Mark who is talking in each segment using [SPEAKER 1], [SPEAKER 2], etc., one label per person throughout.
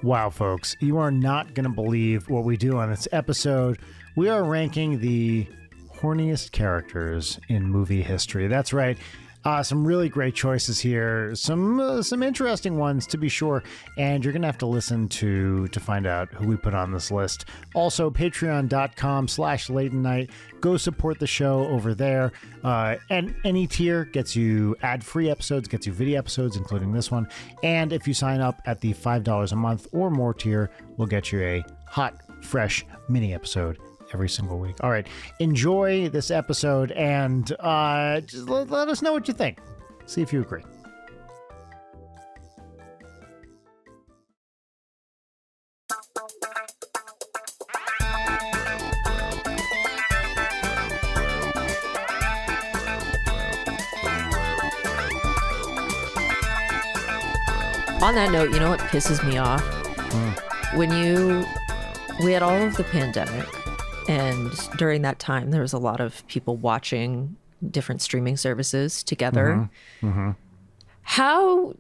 [SPEAKER 1] Wow, folks, you are not going to believe what we do on this episode. We are ranking the horniest characters in movie history. That's right. Some really great choices here. Some interesting ones, to be sure. And you're going to have to listen to find out who we put on this list. Also, patreon.com/late night. Go support the show over there. And any tier gets you ad-free episodes, gets you video episodes, including this one. And if you sign up at the $5 a month or more tier, we'll get you a hot, fresh mini episode every single week. All right. Enjoy this episode and just let us know what you think. See if you agree.
[SPEAKER 2] On that note, you know what pisses me off? We had all of the pandemic. And during that time, there was a lot of people watching different streaming services together. How,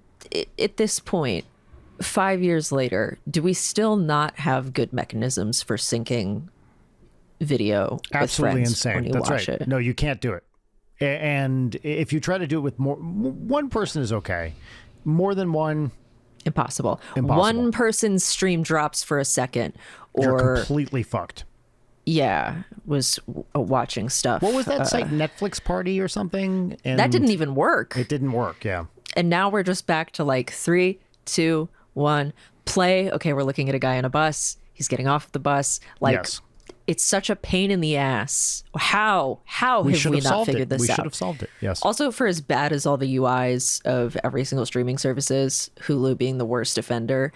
[SPEAKER 2] at this point, 5 years later, do we still not have good mechanisms for syncing video
[SPEAKER 1] Absolutely
[SPEAKER 2] with friends
[SPEAKER 1] insane.
[SPEAKER 2] when you
[SPEAKER 1] That's
[SPEAKER 2] watch
[SPEAKER 1] right.
[SPEAKER 2] it?
[SPEAKER 1] No, you can't do it. And if you try to do it with more, one person is okay. More than one,
[SPEAKER 2] Impossible.
[SPEAKER 1] Impossible.
[SPEAKER 2] One person's stream drops for a second,
[SPEAKER 1] you're
[SPEAKER 2] or
[SPEAKER 1] completely fucked.
[SPEAKER 2] yeah, was watching stuff.
[SPEAKER 1] What was that site? Netflix Party or something? And
[SPEAKER 2] that didn't even work.
[SPEAKER 1] It didn't work, yeah.
[SPEAKER 2] And now we're just back to like 3, 2, 1, play. Okay, we're looking at a guy on a bus. He's getting off the bus. Like,
[SPEAKER 1] Yes.
[SPEAKER 2] It's such a pain in the ass. How have we not figured this out?
[SPEAKER 1] We should have solved it, yes.
[SPEAKER 2] Also, for as bad as all the UIs of every single streaming services, Hulu being the worst offender,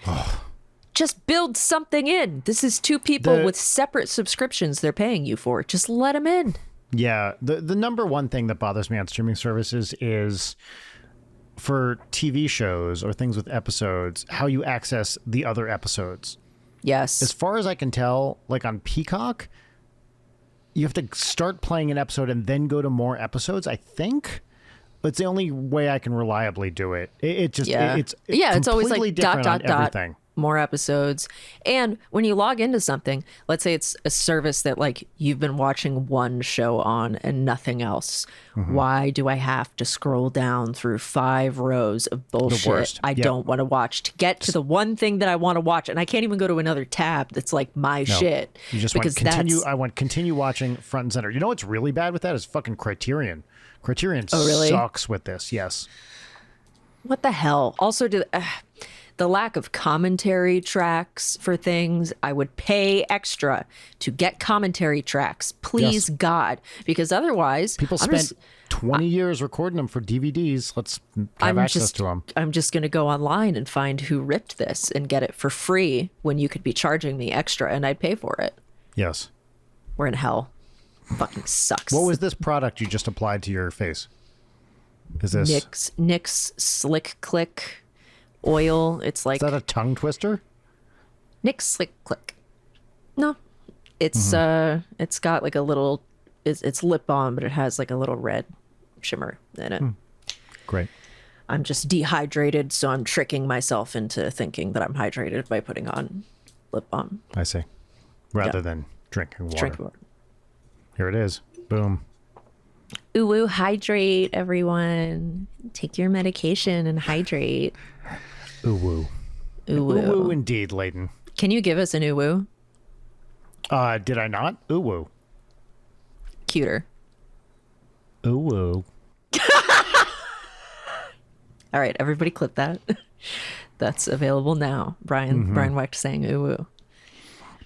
[SPEAKER 2] just build something in. This is two people with separate subscriptions they're paying you for. Just let them in.
[SPEAKER 1] Yeah, the number one thing that bothers me on streaming services is for TV shows or things with episodes, how you access the other episodes.
[SPEAKER 2] Yes.
[SPEAKER 1] As far as I can tell, like on Peacock, you have to start playing an episode and then go to more episodes, I think. It's the only way I can reliably do it. It's
[SPEAKER 2] always like
[SPEAKER 1] different on everything.
[SPEAKER 2] More episodes. And when you log into something, let's say it's a service that like you've been watching one show on and nothing else. Why do I have to scroll down through 5 rows of bullshit I don't want to watch to get to the one thing that I want to watch? And I can't even go to another tab that's like my shit.
[SPEAKER 1] You just want continue watching front and center. You know what's really bad with that is fucking Criterion. Criterion sucks with this, yes.
[SPEAKER 2] What the hell? Also, the lack of commentary tracks for things, I would pay extra to get commentary tracks. Please, God. Because otherwise...
[SPEAKER 1] People spent 20 years recording them for DVDs. Let's have access to them.
[SPEAKER 2] I'm just going to go online and find who ripped this and get it for free when you could be charging me extra and I'd pay for it.
[SPEAKER 1] Yes.
[SPEAKER 2] We're in hell. Fucking sucks.
[SPEAKER 1] What was this product you just applied to your face? Is this...
[SPEAKER 2] NYX Slick Click oil. It's like...
[SPEAKER 1] Is that a tongue twister?
[SPEAKER 2] NYX Slick Click. No. It's it's got like a little... It's lip balm, but it has like a little red shimmer in it.
[SPEAKER 1] Great.
[SPEAKER 2] I'm just dehydrated, so I'm tricking myself into thinking that I'm hydrated by putting on lip balm.
[SPEAKER 1] I see. Rather than drinking water.
[SPEAKER 2] Drink water.
[SPEAKER 1] Here it is. Boom.
[SPEAKER 2] Ooh, hydrate, everyone. Take your medication and hydrate.
[SPEAKER 1] Ooh woo.
[SPEAKER 2] Ooh woo.
[SPEAKER 1] Ooh woo indeed, Layton.
[SPEAKER 2] Can you give us an ooh woo?
[SPEAKER 1] Did I not? Ooh woo.
[SPEAKER 2] Cuter.
[SPEAKER 1] Ooh woo.
[SPEAKER 2] All right, everybody clip that. That's available now. Brian Wecht saying ooh woo.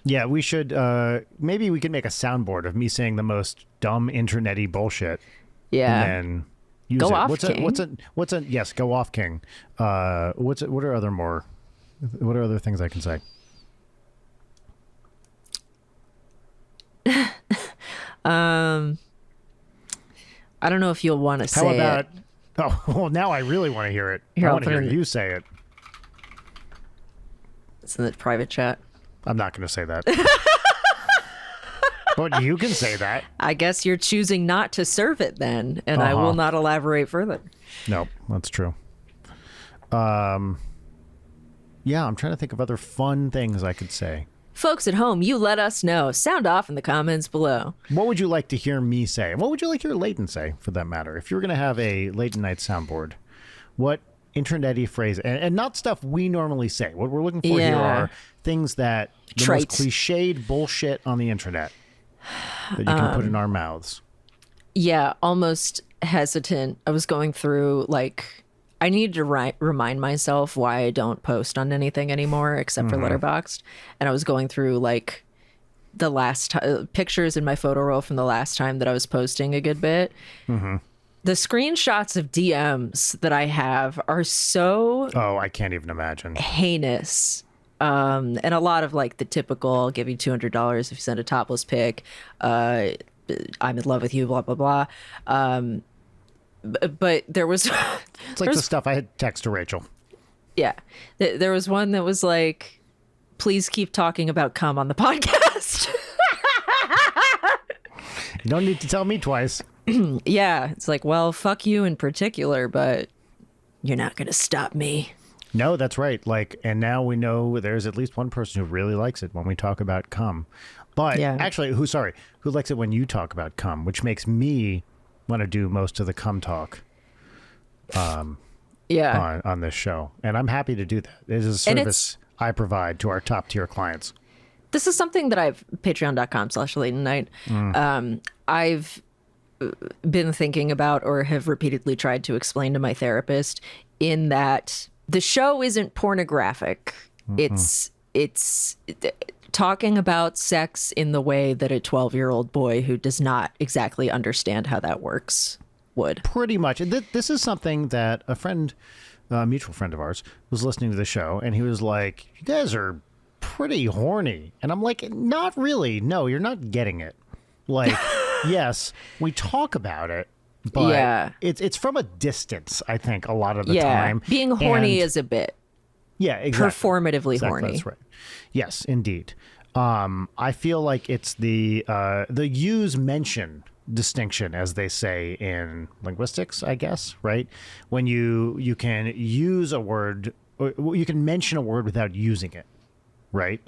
[SPEAKER 1] Yeah, we should, maybe we could make a soundboard of me saying the most dumb internet-y bullshit.
[SPEAKER 2] Yeah.
[SPEAKER 1] And then use
[SPEAKER 2] go
[SPEAKER 1] it.
[SPEAKER 2] off, King.
[SPEAKER 1] Yes, go off, King. What are other things I can say?
[SPEAKER 2] I don't know if you'll want to say
[SPEAKER 1] How about,
[SPEAKER 2] it.
[SPEAKER 1] oh, well, now I really want to hear it.
[SPEAKER 2] Here,
[SPEAKER 1] I
[SPEAKER 2] I'll
[SPEAKER 1] want to
[SPEAKER 2] put
[SPEAKER 1] hear
[SPEAKER 2] it in-
[SPEAKER 1] you say it.
[SPEAKER 2] It's in the private chat.
[SPEAKER 1] I'm not going to say that. But you can say that.
[SPEAKER 2] I guess you're choosing not to serve it then, and I will not elaborate further.
[SPEAKER 1] No, that's true. Yeah, I'm trying to think of other fun things I could say.
[SPEAKER 2] Folks at home, you let us know. Sound off in the comments below.
[SPEAKER 1] What would you like to hear me say? What would you like to hear Leighton say, for that matter? If you were going to have a Leighton Night soundboard, what internet-y phrase, and not stuff we normally say. What we're looking for here are things that the most cliched bullshit on the internet that you can put in our mouths.
[SPEAKER 2] Yeah, almost hesitant. I was going through, like, I need to remind myself why I don't post on anything anymore except for Letterboxd. And I was going through, like, the last pictures in my photo roll from the last time that I was posting a good bit. The screenshots of DMs that I have are so...
[SPEAKER 1] Oh, I can't even imagine.
[SPEAKER 2] Heinous. And a lot of, like, the typical, I'll give you $200 if you send a topless pic. I'm in love with you, blah, blah, blah. But there was...
[SPEAKER 1] It's like the stuff I had text to Rachel.
[SPEAKER 2] Yeah. There was one that was like, please keep talking about cum on the podcast.
[SPEAKER 1] You don't need to tell me twice.
[SPEAKER 2] Yeah. It's like, well, fuck you in particular, but you're not going to stop me.
[SPEAKER 1] No, that's right. Like, and now we know there's at least one person who really likes it when we talk about cum. But actually, who likes it when you talk about cum, which makes me want to do most of the cum talk on this show. And I'm happy to do that. It is a service I provide to our top tier clients.
[SPEAKER 2] This is something that I've patreon.com/Leighton Night. I've been thinking about or have repeatedly tried to explain to my therapist in that the show isn't pornographic. It's talking about sex in the way that a 12-year-old boy who does not exactly understand how that works would.
[SPEAKER 1] Pretty much. This is something that a mutual friend of ours, was listening to the show, and he was like, you guys are pretty horny. And I'm like, not really. No, you're not getting it. Like, yes, we talk about it, but it's from a distance, I think, a lot of the time. Being
[SPEAKER 2] horny is a bit.
[SPEAKER 1] Yeah, exactly.
[SPEAKER 2] Performatively horny.
[SPEAKER 1] That's right. Yes, indeed. I feel like it's the use mention distinction, as they say in linguistics, I guess, right? When you can use a word, or you can mention a word without using it, right?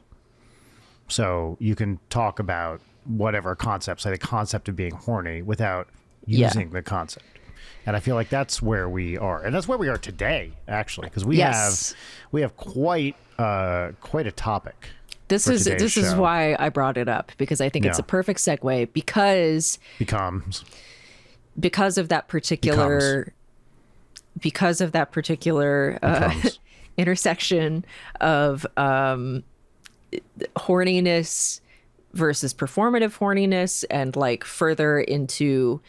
[SPEAKER 1] So you can talk about whatever concept, say the concept of being horny, without using the concept. And I feel like that's where we are, and that's where we are today, actually, because we have quite a topic.
[SPEAKER 2] This is why I brought it up, because I think it's a perfect segue because of that particular intersection of horniness versus performative horniness, and like further into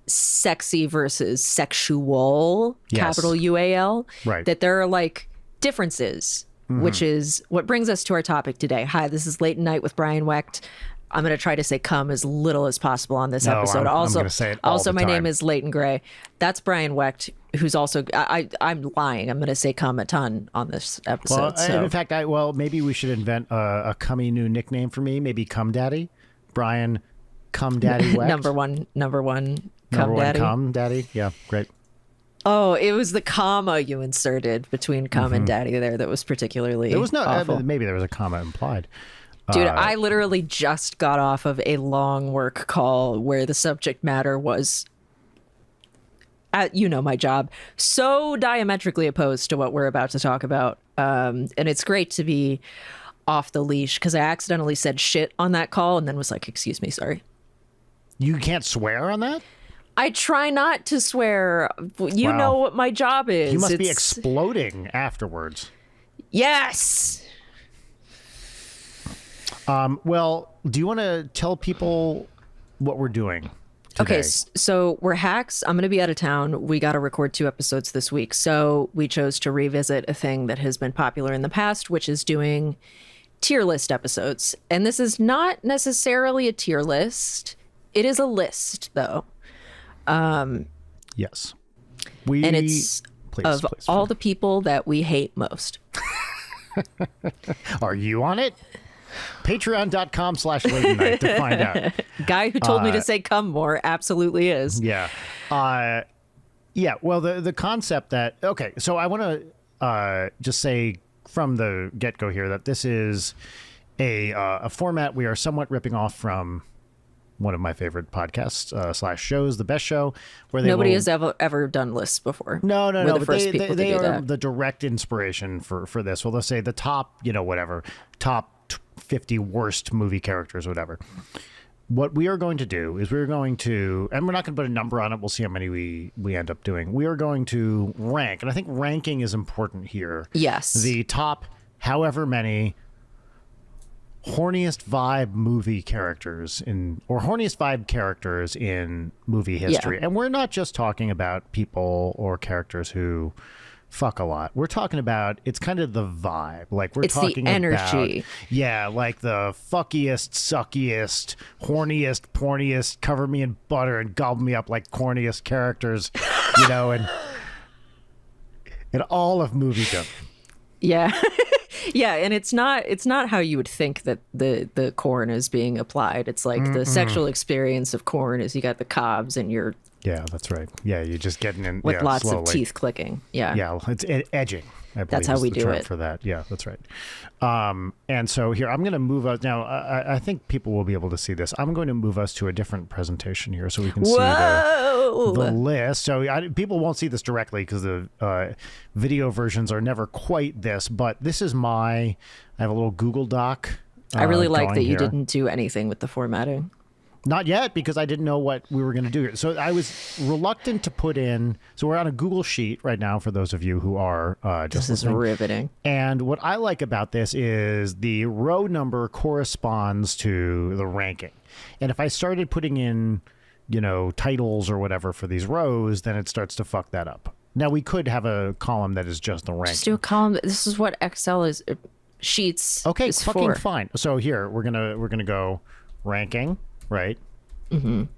[SPEAKER 2] sexy versus sexual, capital UAL,
[SPEAKER 1] right?
[SPEAKER 2] That there are like differences. Which is what brings us to our topic today. Hi, this is Leighton Night with Brian Wecht. I'm going to try to say cum as little as possible on this episode.
[SPEAKER 1] I'm going to say it all the
[SPEAKER 2] my
[SPEAKER 1] time.
[SPEAKER 2] name is Leighton Gray. That's Brian Wecht, who's also... I'm lying. I'm going to say cum a ton on this episode.
[SPEAKER 1] Well, in fact, maybe we should invent a cummy new nickname for me. Maybe Cum Daddy. Brian Cum Daddy Wecht.
[SPEAKER 2] Number one cum daddy.
[SPEAKER 1] Cum Daddy. Yeah, great.
[SPEAKER 2] Oh, it was the comma you inserted between cum and daddy there that was particularly
[SPEAKER 1] There was no
[SPEAKER 2] awful.
[SPEAKER 1] Maybe there was a comma implied.
[SPEAKER 2] Dude, I literally just got off of a long work call where the subject matter was, my job, so diametrically opposed to what we're about to talk about. And it's great to be off the leash, because I accidentally said shit on that call and then was like, excuse me, sorry.
[SPEAKER 1] You can't swear on that?
[SPEAKER 2] I try not to swear. You know what my job is.
[SPEAKER 1] You must be exploding afterwards.
[SPEAKER 2] Yes.
[SPEAKER 1] Well, do you want to tell people what we're doing today?
[SPEAKER 2] Okay, so we're hacks. I'm going to be out of town. We got to record 2 episodes this week. So we chose to revisit a thing that has been popular in the past, which is doing tier list episodes. And this is not necessarily a tier list. It is a list, though.
[SPEAKER 1] Yes.
[SPEAKER 2] And it's please, all the people that we hate most.
[SPEAKER 1] Are you on it? Patreon.com/Leighton Night to find out.
[SPEAKER 2] Guy who told me to say come more absolutely is.
[SPEAKER 1] Yeah. Well, the concept that, okay, so I want to just say from the get-go here that this is a format we are somewhat ripping off from one of my favorite podcasts / shows, The Best Show, where
[SPEAKER 2] nobody has ever done lists before.
[SPEAKER 1] No.
[SPEAKER 2] The
[SPEAKER 1] But
[SPEAKER 2] first people
[SPEAKER 1] they
[SPEAKER 2] to do
[SPEAKER 1] are
[SPEAKER 2] that.
[SPEAKER 1] the direct inspiration for this. Well, they'll say the top, top 50 worst movie characters, or whatever. What we are going to do is we're going to, and we're not going to put a number on it. We'll see how many we end up doing. We are going to rank, and I think ranking is important here.
[SPEAKER 2] Yes.
[SPEAKER 1] The top, however many horniest vibe movie characters or horniest vibe characters in movie history.
[SPEAKER 2] Yeah.
[SPEAKER 1] And we're not just talking about people or characters who fuck a lot. We're talking about, it's kind of the vibe. Like we're
[SPEAKER 2] It's
[SPEAKER 1] talking
[SPEAKER 2] the energy.
[SPEAKER 1] like the fuckiest, suckiest, horniest, porniest, cover me in butter and gobble me up like corniest characters, and all of moviedom.
[SPEAKER 2] Yeah. Yeah, and it's not how you would think that the corn is being applied. It's like the sexual experience of corn is you got the cobs and you're
[SPEAKER 1] Yeah, that's right. Yeah, you're just getting in
[SPEAKER 2] with lots
[SPEAKER 1] slowly.
[SPEAKER 2] of teeth clicking. Yeah.
[SPEAKER 1] Yeah, it's edging. I believe
[SPEAKER 2] That's how
[SPEAKER 1] is
[SPEAKER 2] we
[SPEAKER 1] the
[SPEAKER 2] do
[SPEAKER 1] term
[SPEAKER 2] it.
[SPEAKER 1] for that. Yeah, that's right. And so here, I'm going to move us now. I think people will be able to see this. I'm going to move us to a different presentation here so we can see the list. So people won't see this directly because the video versions are never quite this. But this is I have a little Google Doc.
[SPEAKER 2] I really like
[SPEAKER 1] going
[SPEAKER 2] that you
[SPEAKER 1] here.
[SPEAKER 2] didn't do anything with the formatting.
[SPEAKER 1] Not yet, because I didn't know what we were going to do here. So I was reluctant to put in. So we're on a Google Sheet right now for those of you who are just
[SPEAKER 2] This is
[SPEAKER 1] listening.
[SPEAKER 2] riveting.
[SPEAKER 1] And what I like about this is the row number corresponds to the ranking. And if I started putting in, titles or whatever for these rows, then it starts to fuck that up. Now we could have a column that is just the ranking.
[SPEAKER 2] Just do a column. This is what Excel is. Sheets.
[SPEAKER 1] Okay,
[SPEAKER 2] is
[SPEAKER 1] fucking
[SPEAKER 2] for.
[SPEAKER 1] fine. So here we're gonna go ranking, right?
[SPEAKER 2] And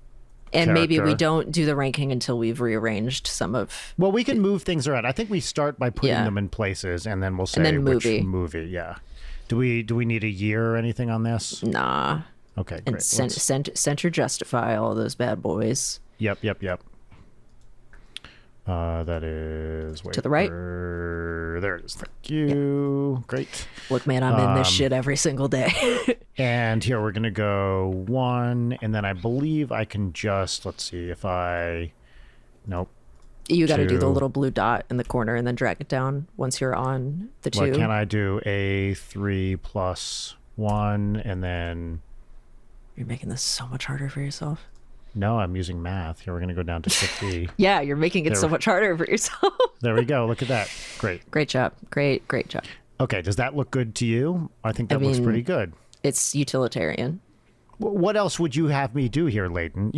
[SPEAKER 2] maybe we
[SPEAKER 1] Character.
[SPEAKER 2] don't do the ranking until we've rearranged some of.
[SPEAKER 1] Well, we can move things around. I think we start by putting
[SPEAKER 2] Yeah.
[SPEAKER 1] them in places, and then we'll say
[SPEAKER 2] then movie.
[SPEAKER 1] which movie. Yeah. Do we need a year or anything on this?
[SPEAKER 2] Nah.
[SPEAKER 1] Okay,
[SPEAKER 2] And
[SPEAKER 1] great.
[SPEAKER 2] center justify all those bad boys.
[SPEAKER 1] Yep. That is
[SPEAKER 2] To the right.
[SPEAKER 1] There it is. Thank you. Great.
[SPEAKER 2] Look, man, I'm in this shit every single day.
[SPEAKER 1] And here we're gonna go 1, and then I believe I can just let's see if I. Nope.
[SPEAKER 2] You got to do the
[SPEAKER 1] 2.
[SPEAKER 2] little blue dot in the corner and then drag it down once you're on the 2.
[SPEAKER 1] What can I do? A3 plus 1, and then.
[SPEAKER 2] You're making this so much harder for yourself.
[SPEAKER 1] No, I'm using math. Here we're gonna go down to 50.
[SPEAKER 2] Yeah, you're making it so much harder for yourself.
[SPEAKER 1] There we go. Look at that. Great.
[SPEAKER 2] Great job. Great job.
[SPEAKER 1] Okay, does that look good to you? I think that looks
[SPEAKER 2] mean,
[SPEAKER 1] pretty good.
[SPEAKER 2] It's utilitarian.
[SPEAKER 1] What else would you have me do here, Leighton?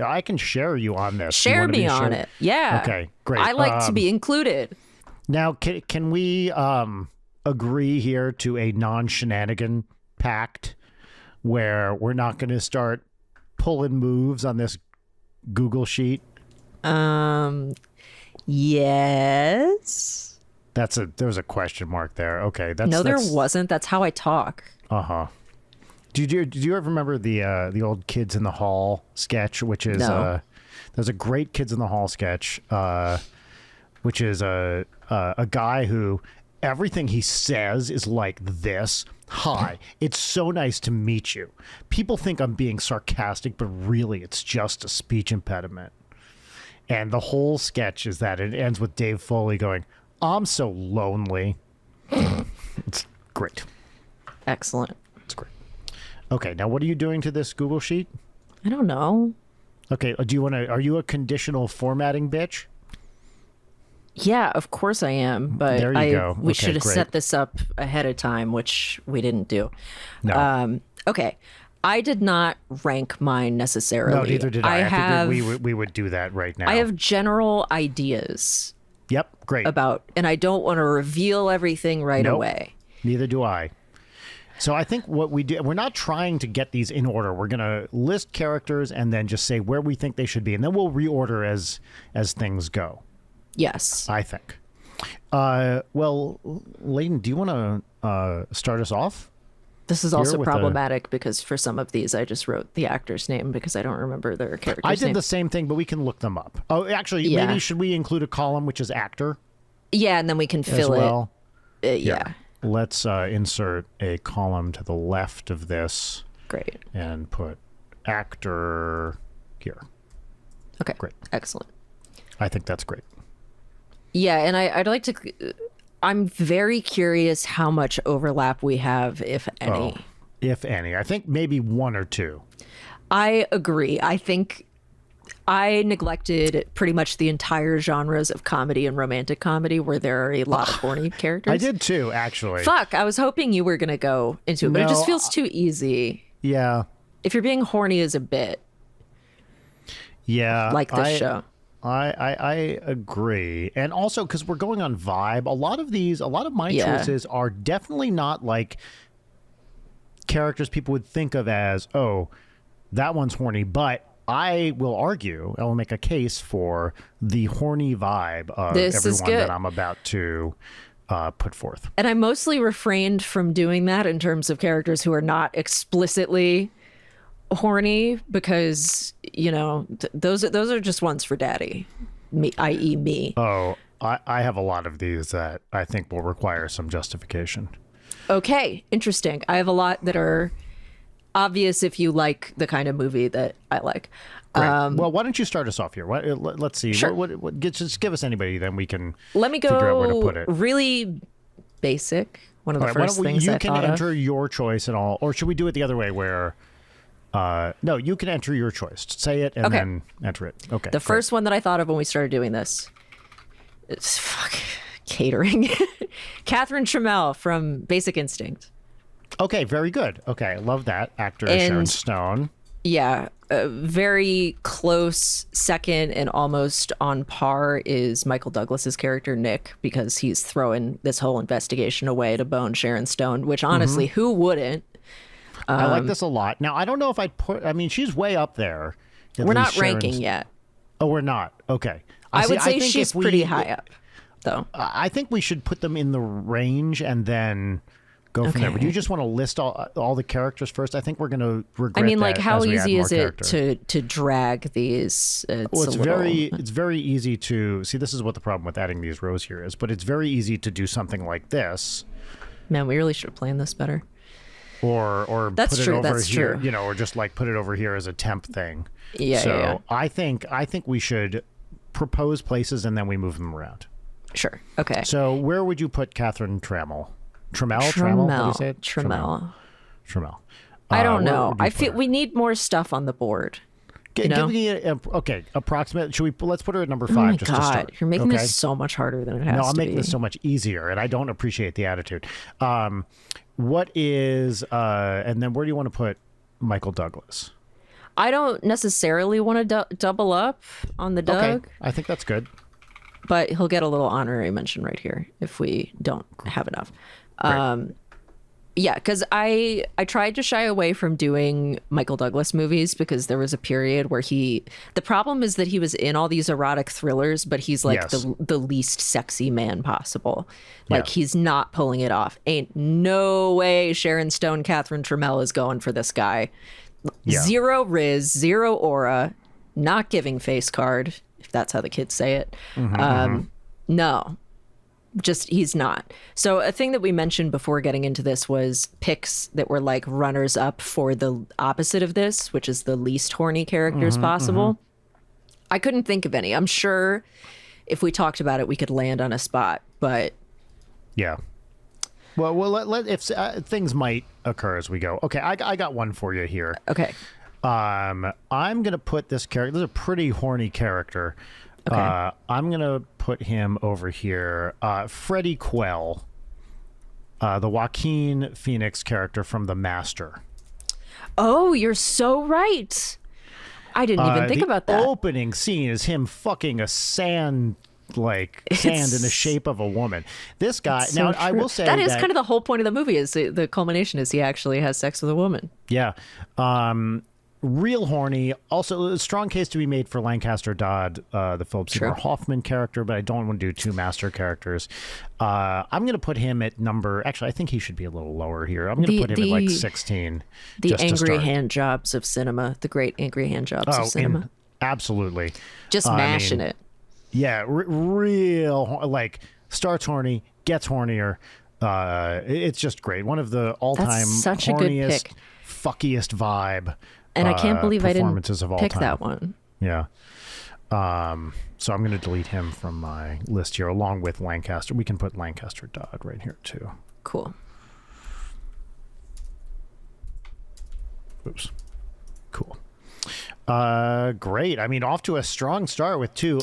[SPEAKER 1] I can share you on this. You
[SPEAKER 2] Share
[SPEAKER 1] wanna
[SPEAKER 2] me
[SPEAKER 1] be
[SPEAKER 2] on
[SPEAKER 1] shared?
[SPEAKER 2] it. Yeah.
[SPEAKER 1] Okay, great.
[SPEAKER 2] I like to be included.
[SPEAKER 1] Now, can we agree here to a non-shenanigan pact where we're not going to start pulling moves on this Google sheet?
[SPEAKER 2] Yes.
[SPEAKER 1] There's a question mark there. Okay,
[SPEAKER 2] There wasn't. That's how I talk.
[SPEAKER 1] Uh-huh. Did you ever remember the old Kids in the Hall sketch, which is
[SPEAKER 2] No.
[SPEAKER 1] there's a great Kids in the Hall sketch, which is a guy who everything he says is like this. Hi, it's so nice to meet you. People think I'm being sarcastic, but really it's just a speech impediment. And the whole sketch is that it ends with Dave Foley going, "I'm so lonely." It's great.
[SPEAKER 2] Excellent.
[SPEAKER 1] It's great. Okay, now what are you doing to this Google sheet?
[SPEAKER 2] I don't know.
[SPEAKER 1] Okay, are you a conditional formatting bitch?
[SPEAKER 2] Yeah, of course I am. But
[SPEAKER 1] There you go.
[SPEAKER 2] we
[SPEAKER 1] Okay,
[SPEAKER 2] should have
[SPEAKER 1] great.
[SPEAKER 2] set this up ahead of time, which we didn't do.
[SPEAKER 1] No.
[SPEAKER 2] Okay. I did not rank mine necessarily.
[SPEAKER 1] No, neither did I.
[SPEAKER 2] have,
[SPEAKER 1] figured we would do that right now.
[SPEAKER 2] I have general ideas
[SPEAKER 1] Yep, great.
[SPEAKER 2] and I don't want to reveal everything right
[SPEAKER 1] Nope.
[SPEAKER 2] away.
[SPEAKER 1] Neither do I. So I think what we do, we're not trying to get these in order. We're going to list characters and then just say where we think they should be, and then we'll reorder as things go.
[SPEAKER 2] Yes.
[SPEAKER 1] I think. Well, Leighton, do you want to start us off?
[SPEAKER 2] This is also
[SPEAKER 1] with the-
[SPEAKER 2] problematic because for some of these, I just wrote the actor's name because I don't remember their character's
[SPEAKER 1] I did
[SPEAKER 2] name.
[SPEAKER 1] the same thing, but we can look them up. Oh, actually,
[SPEAKER 2] Yeah.
[SPEAKER 1] maybe should we include a column which is actor
[SPEAKER 2] Yeah, and then we can
[SPEAKER 1] as
[SPEAKER 2] fill
[SPEAKER 1] well?
[SPEAKER 2] it. Yeah.
[SPEAKER 1] let's insert a column to the left of this.
[SPEAKER 2] Great.
[SPEAKER 1] And put actor here.
[SPEAKER 2] Okay.
[SPEAKER 1] Great.
[SPEAKER 2] Excellent.
[SPEAKER 1] I think that's great.
[SPEAKER 2] Yeah, and I'd like to... I'm very curious how much overlap we have, if any.
[SPEAKER 1] Oh, if any. I think maybe one or two.
[SPEAKER 2] I agree. I think I neglected pretty much the entire genres of comedy and romantic comedy where there are a lot of horny characters.
[SPEAKER 1] I did too, actually.
[SPEAKER 2] Fuck, I was hoping you were going to go into it, but it just feels too easy.
[SPEAKER 1] Yeah.
[SPEAKER 2] If you're being horny as a bit.
[SPEAKER 1] Yeah.
[SPEAKER 2] Like this show.
[SPEAKER 1] I agree. And also, because we're going on vibe, a lot of my choices are definitely not like characters people would think of as, oh, that one's horny. But I will make a case for the horny vibe of everyone that I'm about to put forth.
[SPEAKER 2] And I mostly refrained from doing that in terms of characters who are not explicitly horny because, you know, those are just ones for daddy, me, i.e. me.
[SPEAKER 1] Oh, I have a lot of these that I think will require some justification.
[SPEAKER 2] Okay, interesting. I have a lot that are obvious if you like the kind of movie that I like.
[SPEAKER 1] Well, why don't you start us off here? Let's see.
[SPEAKER 2] Sure.
[SPEAKER 1] Just give us anybody, then we can
[SPEAKER 2] Let me
[SPEAKER 1] figure out where to
[SPEAKER 2] go
[SPEAKER 1] put it.
[SPEAKER 2] Really basic. One of the first things
[SPEAKER 1] you can enter your choice and all, or should we do it the other way where... no, you can enter your choice. Say it and then enter it. Okay.
[SPEAKER 2] The first one that I thought of when we started doing this, it's catering. Catherine Trammell from Basic Instinct.
[SPEAKER 1] Okay, very good. Okay, I love that. Actor Sharon Stone.
[SPEAKER 2] Yeah, a very close second and almost on par is Michael Douglas's character Nick, because he's throwing this whole investigation away to bone Sharon Stone, which honestly, who wouldn't?
[SPEAKER 1] I like this a lot. Now, I don't know if I'd put... I mean, she's way up there.
[SPEAKER 2] We're not ranking yet.
[SPEAKER 1] Oh, we're not? Okay.
[SPEAKER 2] I would say she's pretty high up, though.
[SPEAKER 1] I think we should put them in the range and then go from there. But you just want to list all the characters first? I think we're going to regret
[SPEAKER 2] I mean, like,
[SPEAKER 1] that
[SPEAKER 2] how
[SPEAKER 1] as we
[SPEAKER 2] easy
[SPEAKER 1] add
[SPEAKER 2] is
[SPEAKER 1] more
[SPEAKER 2] it to drag these?
[SPEAKER 1] It's very easy to... See, this is what the problem with adding these rows here is, but it's very easy to do something like this.
[SPEAKER 2] Man, we really should have planned this better.
[SPEAKER 1] Or
[SPEAKER 2] that's
[SPEAKER 1] put
[SPEAKER 2] true,
[SPEAKER 1] it over
[SPEAKER 2] that's
[SPEAKER 1] here,
[SPEAKER 2] true.
[SPEAKER 1] you know, or just like put it over here as a temp thing.
[SPEAKER 2] Yeah.
[SPEAKER 1] So I think we should propose places and then we move them around.
[SPEAKER 2] Sure. Okay.
[SPEAKER 1] So where would you put Catherine Trammell? Trammell? How do you say it?
[SPEAKER 2] Trammell.
[SPEAKER 1] I
[SPEAKER 2] don't know. I feel we need more stuff on the board.
[SPEAKER 1] Give me approximate. Let's put her at number 5
[SPEAKER 2] Oh my
[SPEAKER 1] just to
[SPEAKER 2] God,
[SPEAKER 1] start.
[SPEAKER 2] you're making this so much harder than it has to be.
[SPEAKER 1] No, I'm making this so much easier, and I don't appreciate the attitude. What is, and then where do you want to put Michael Douglas?
[SPEAKER 2] I don't necessarily want to double up on the Doug.
[SPEAKER 1] Okay, I think that's good.
[SPEAKER 2] But he'll get a little honorary mention right here if we don't have enough. Yeah, because I tried to shy away from doing Michael Douglas movies because there was a period where the problem is that he was in all these erotic thrillers, but he's like the least sexy man possible. Like he's not pulling it off. Ain't no way Sharon Stone, Catherine Trammell is going for this guy.
[SPEAKER 1] Yeah.
[SPEAKER 2] Zero riz, zero aura, not giving face card, if that's how the kids say it. No. Just he's not. So a thing that we mentioned before getting into this was picks that were like runners up for the opposite of this, which is the least horny characters possible. I couldn't think of any. I'm sure if we talked about it, we could land on a spot, but
[SPEAKER 1] yeah. Well, if things might occur as we go. Okay, I got one for you here.
[SPEAKER 2] Okay.
[SPEAKER 1] I'm gonna put this character. This is a pretty horny character.
[SPEAKER 2] Okay.
[SPEAKER 1] I'm going to put him over here. Freddie Quell, the Joaquin Phoenix character from The Master.
[SPEAKER 2] Oh, you're so right. I didn't even think about that.
[SPEAKER 1] The opening scene is him fucking a sand in the shape of a woman. This guy,
[SPEAKER 2] so
[SPEAKER 1] now
[SPEAKER 2] true.
[SPEAKER 1] I will say
[SPEAKER 2] that is kind of the whole point of the movie is the culmination is he actually has sex with a woman.
[SPEAKER 1] Yeah. Real horny. Also, a strong case to be made for Lancaster Dodd, the Philip Seymour Hoffman character, but I don't want to do two master characters. I'm going to put him at number... Actually, I think he should be a little lower here. I'm going to put him at like 16.
[SPEAKER 2] The angry hand jobs of cinema. The great angry hand jobs of cinema.
[SPEAKER 1] Absolutely.
[SPEAKER 2] Just mashing it.
[SPEAKER 1] Yeah, real... Like, starts horny, gets hornier, It's just great. One of the all-time
[SPEAKER 2] such a good
[SPEAKER 1] horniest,
[SPEAKER 2] pick.
[SPEAKER 1] Fuckiest vibe.
[SPEAKER 2] And I can't believe I didn't
[SPEAKER 1] of all
[SPEAKER 2] pick
[SPEAKER 1] time.
[SPEAKER 2] that one.
[SPEAKER 1] Yeah. So I'm going to delete him from my list here, along with Lancaster. We can put Lancaster Dodd right here too.
[SPEAKER 2] Cool.
[SPEAKER 1] Oops. Cool. Great. I mean, off to a strong start with two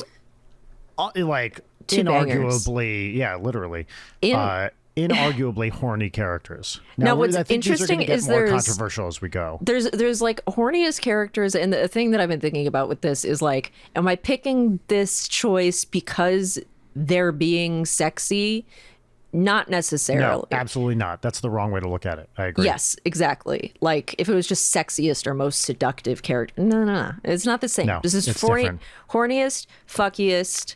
[SPEAKER 1] inarguably, yeah, literally, inarguably horny characters.
[SPEAKER 2] Now what's
[SPEAKER 1] I think
[SPEAKER 2] interesting
[SPEAKER 1] these are
[SPEAKER 2] is
[SPEAKER 1] more
[SPEAKER 2] there's
[SPEAKER 1] controversial as we go.
[SPEAKER 2] There's like horniest characters, and the thing that I've been thinking about with this is like, am I picking this choice because they're being sexy? Not necessarily.
[SPEAKER 1] No, absolutely not. That's the wrong way to look at it. I agree.
[SPEAKER 2] Yes, exactly. Like if it was just sexiest or most seductive character. No. It's not the same.
[SPEAKER 1] No,
[SPEAKER 2] This is
[SPEAKER 1] it's different.
[SPEAKER 2] horniest, fuckiest,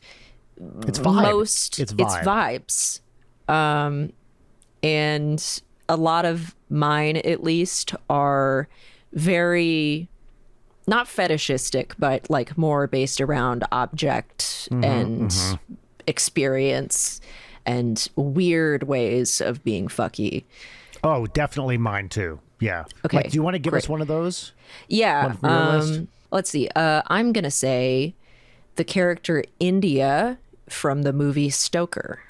[SPEAKER 1] It's vibe.
[SPEAKER 2] most.
[SPEAKER 1] It's
[SPEAKER 2] It's vibes. And a lot of mine, at least, are very not fetishistic, but like more based around object and experience and weird ways of being fucky.
[SPEAKER 1] Oh, definitely mine too. Yeah.
[SPEAKER 2] Okay,
[SPEAKER 1] Like, do you want to give
[SPEAKER 2] great.
[SPEAKER 1] us one of those?
[SPEAKER 2] Yeah.
[SPEAKER 1] One from your list?
[SPEAKER 2] Let's see. I'm going to say the character India from the movie Stoker.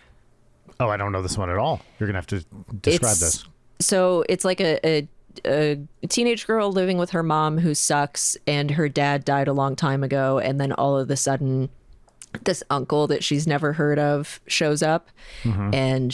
[SPEAKER 1] Oh, I don't know this one at all. You're going to have to describe this.
[SPEAKER 2] So it's like a teenage girl living with her mom who sucks, and her dad died a long time ago. And then all of a sudden, this uncle that she's never heard of shows up, and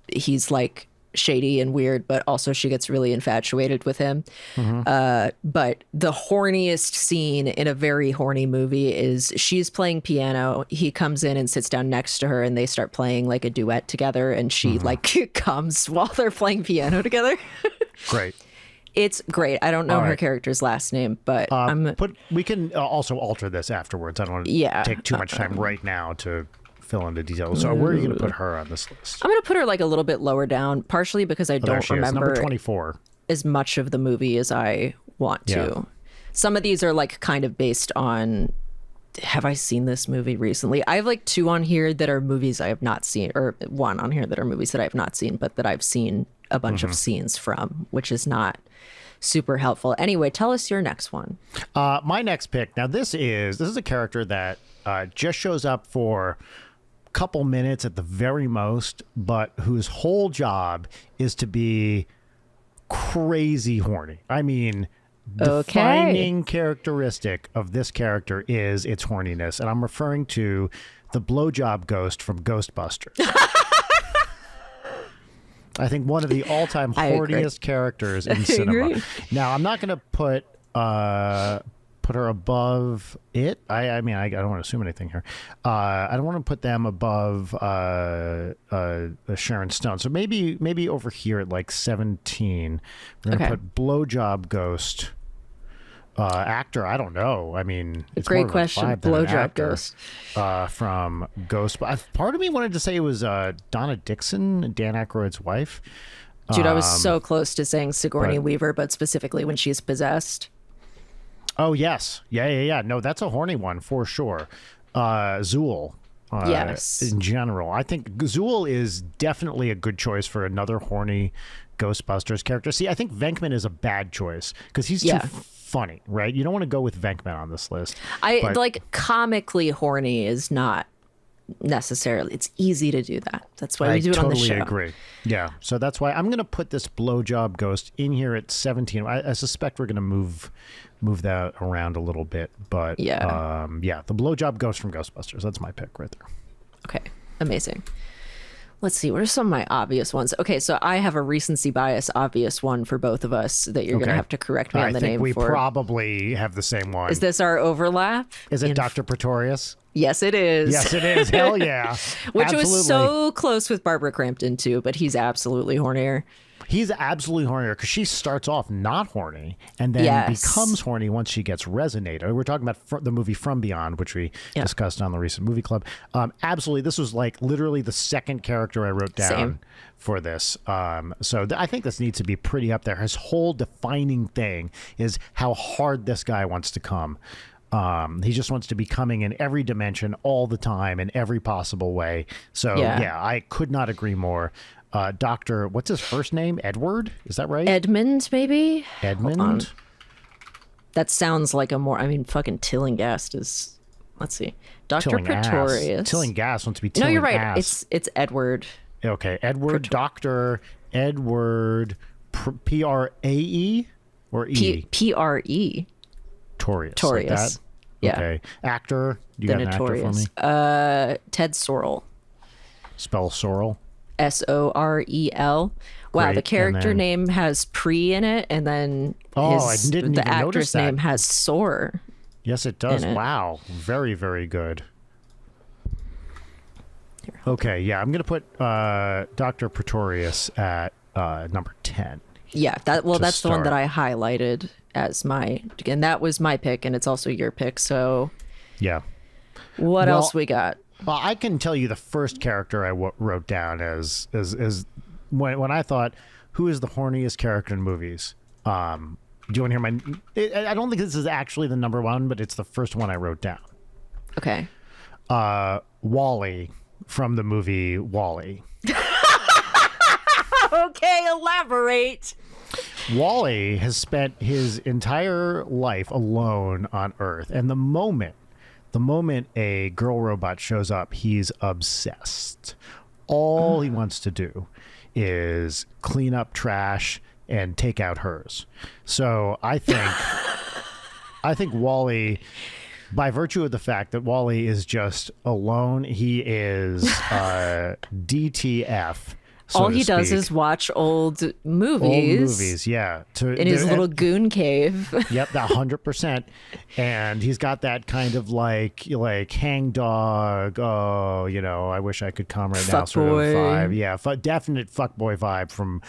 [SPEAKER 2] he's like shady and weird, but also she gets really infatuated with him. But the horniest scene in a very horny movie is she's playing piano. He comes in and sits down next to her, and they start playing like a duet together, and she like comes while they're playing piano together.
[SPEAKER 1] Great.
[SPEAKER 2] It's great. I don't know
[SPEAKER 1] All
[SPEAKER 2] her
[SPEAKER 1] right.
[SPEAKER 2] character's last name, but
[SPEAKER 1] We can also alter this afterwards. I don't want to take too much time right now to fill into details. So where are you going to put her on this list?
[SPEAKER 2] I'm going to put her like a little bit lower down, partially because I
[SPEAKER 1] There
[SPEAKER 2] don't
[SPEAKER 1] she is,
[SPEAKER 2] remember
[SPEAKER 1] number 24.
[SPEAKER 2] as much of the movie as I want to.
[SPEAKER 1] Yeah.
[SPEAKER 2] Some of these are like kind of based on, have I seen this movie recently? I have like two on here that are movies I have not seen, or one on here that are movies that I have not seen, but that I've seen a bunch of scenes from, which is not super helpful. Anyway, tell us your next one.
[SPEAKER 1] My next pick. Now, this is a character that just shows up for a couple minutes at the very most, but whose whole job is to be crazy horny. I mean, defining characteristic of this character is its horniness, and I'm referring to the blowjob ghost from Ghostbusters. I think one of the all-time horniest characters in cinema.
[SPEAKER 2] agree.
[SPEAKER 1] Now, I'm not going to put her above it. I mean, I don't want to assume anything here. I don't want to put them above Sharon Stone. So maybe over here at like 17, we're going to put blowjob ghost. Actor, I don't know. I mean, it's
[SPEAKER 2] Great
[SPEAKER 1] more of a
[SPEAKER 2] question.
[SPEAKER 1] vibe than an
[SPEAKER 2] Blowjob
[SPEAKER 1] actor,
[SPEAKER 2] ghost.
[SPEAKER 1] from Ghost. Part of me wanted to say it was Donna Dixon, Dan Aykroyd's wife.
[SPEAKER 2] Dude, I was so close to saying Sigourney Weaver, but specifically when she's possessed.
[SPEAKER 1] Oh yes, yeah. No, that's a horny one for sure. Zool.
[SPEAKER 2] Yes.
[SPEAKER 1] In general, I think Zool is definitely a good choice for another horny Ghostbusters character. See, I think Venkman is a bad choice because he's too funny, right? You don't want to go with Venkman on this list.
[SPEAKER 2] Like comically horny is not necessarily. It's easy to do that. That's why we do it on the show.
[SPEAKER 1] I totally agree. Yeah, so that's why I'm going to put this blowjob ghost in here at 17. I suspect we're going to move that around a little bit, but the blowjob ghost from Ghostbusters. That's my pick right there.
[SPEAKER 2] Okay, amazing. Let's see, what are some of my obvious ones? Okay, so I have a recency bias obvious one for both of us that you're going to have to correct me on the name for.
[SPEAKER 1] I think we probably have the same one.
[SPEAKER 2] Is this our overlap?
[SPEAKER 1] Is it Dr. Pretorius?
[SPEAKER 2] Yes, it is.
[SPEAKER 1] Yes, it is. Hell yeah.
[SPEAKER 2] Which was so close with Barbara Crampton, too, but he's absolutely hornier.
[SPEAKER 1] He's absolutely hornier because she starts off not horny and then becomes horny once she gets resonated. We're talking about the movie From Beyond, which we discussed on the recent movie club. Absolutely. This was like literally the second character I wrote down for this. So I think this needs to be pretty up there. His whole defining thing is how hard this guy wants to come. He just wants to be coming in every dimension all the time in every possible way. So I could not agree more. Dr. What's his first name? Edward? Is that right?
[SPEAKER 2] Edmund, maybe?
[SPEAKER 1] Edmund?
[SPEAKER 2] That sounds like a more, I mean, fucking Tillinghast is, let's see. Dr. Pretorius.
[SPEAKER 1] Tillinghast wants to be Tillinghast.
[SPEAKER 2] No, you're right. It's Edward.
[SPEAKER 1] Okay, Edward, Dr. Edward Prae or E?
[SPEAKER 2] Pre.
[SPEAKER 1] Torius.
[SPEAKER 2] Like
[SPEAKER 1] that?
[SPEAKER 2] Yeah.
[SPEAKER 1] Okay. Actor? You
[SPEAKER 2] The
[SPEAKER 1] got an actor for me?
[SPEAKER 2] Ted Sorrell.
[SPEAKER 1] Spell Sorrel.
[SPEAKER 2] Sorrel. Wow,
[SPEAKER 1] Great.
[SPEAKER 2] the character
[SPEAKER 1] then...
[SPEAKER 2] name has Pre in it, and then
[SPEAKER 1] I didn't
[SPEAKER 2] the
[SPEAKER 1] even
[SPEAKER 2] actor's
[SPEAKER 1] notice that.
[SPEAKER 2] name has Sore.
[SPEAKER 1] Yes, it does.
[SPEAKER 2] It.
[SPEAKER 1] Wow. Very, very good. Okay, yeah, I'm going to put Dr. Pretorius at number 10.
[SPEAKER 2] Yeah, that's the one that I highlighted as my, and that was my pick, and it's also your pick, so.
[SPEAKER 1] Yeah.
[SPEAKER 2] What else we got?
[SPEAKER 1] Well, I can tell you the first character I wrote down as when I thought, who is the horniest character in movies? Do you want to hear my? I don't think this is actually the number one, but it's the first one I wrote down.
[SPEAKER 2] Okay.
[SPEAKER 1] Wally from the movie Wall-E.
[SPEAKER 2] Okay, elaborate.
[SPEAKER 1] Wall-E has spent his entire life alone on Earth, and the moment a girl robot shows up, he's obsessed. All he wants to do is clean up trash and take out hers. So I think Wall-E, by virtue of the fact that Wall-E is just alone, he is DTF.
[SPEAKER 2] All he does is watch old movies.
[SPEAKER 1] Yeah.
[SPEAKER 2] In his little goon cave.
[SPEAKER 1] Yep, 100%. And he's got that kind of like hangdog, I wish I could come right now sort of vibe. Yeah, definite fuckboy vibe from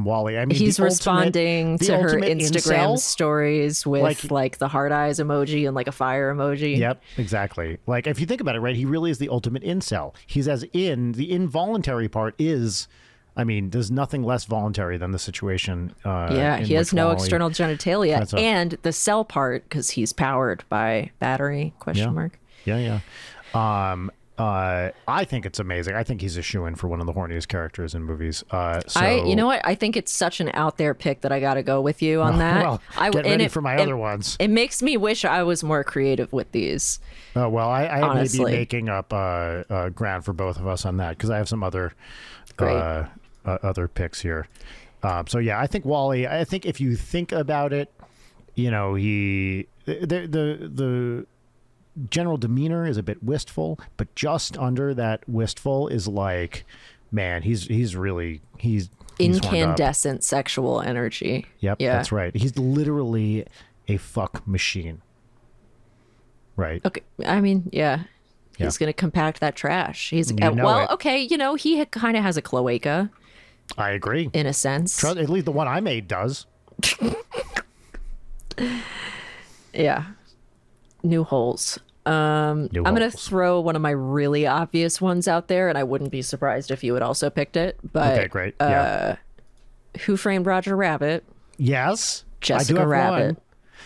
[SPEAKER 1] Wall-E. I mean,
[SPEAKER 2] he's responding to her Instagram
[SPEAKER 1] incel,
[SPEAKER 2] stories with like the heart eyes emoji and like a fire emoji.
[SPEAKER 1] Yep, exactly. Like if you think about it, right, he really is the ultimate incel. He's the involuntary part is... I mean, there's nothing less voluntary than the situation.
[SPEAKER 2] He has no external genitalia, and the cell part because he's powered by battery? Mark.
[SPEAKER 1] Yeah. I think it's amazing. I think he's a shoo-in for one of the horniest characters in movies.
[SPEAKER 2] You know what? I think it's such an out there pick that I got to go with you on that.
[SPEAKER 1] Well, get ready for my other ones.
[SPEAKER 2] It makes me wish I was more creative with these.
[SPEAKER 1] Oh well, I may be making up ground for both of us on that because I have some other. Great. Other picks here. So yeah, I think Wall-E, I think if you think about it, the general demeanor is a bit wistful, but just under that wistful is like, man, he's
[SPEAKER 2] incandescent sexual energy.
[SPEAKER 1] Yep, yeah. That's right. He's literally a fuck machine. Right.
[SPEAKER 2] Okay. I mean, yeah. He's going to compact that trash. He kind of has a cloaca.
[SPEAKER 1] I agree.
[SPEAKER 2] In a sense.
[SPEAKER 1] At least the one I made does.
[SPEAKER 2] Yeah. New holes. I'm going to throw one of my really obvious ones out there, and I wouldn't be surprised if you had also picked it. But,
[SPEAKER 1] okay, great. Yeah.
[SPEAKER 2] Who Framed Roger Rabbit?
[SPEAKER 1] Yes.
[SPEAKER 2] Jessica Rabbit.
[SPEAKER 1] One.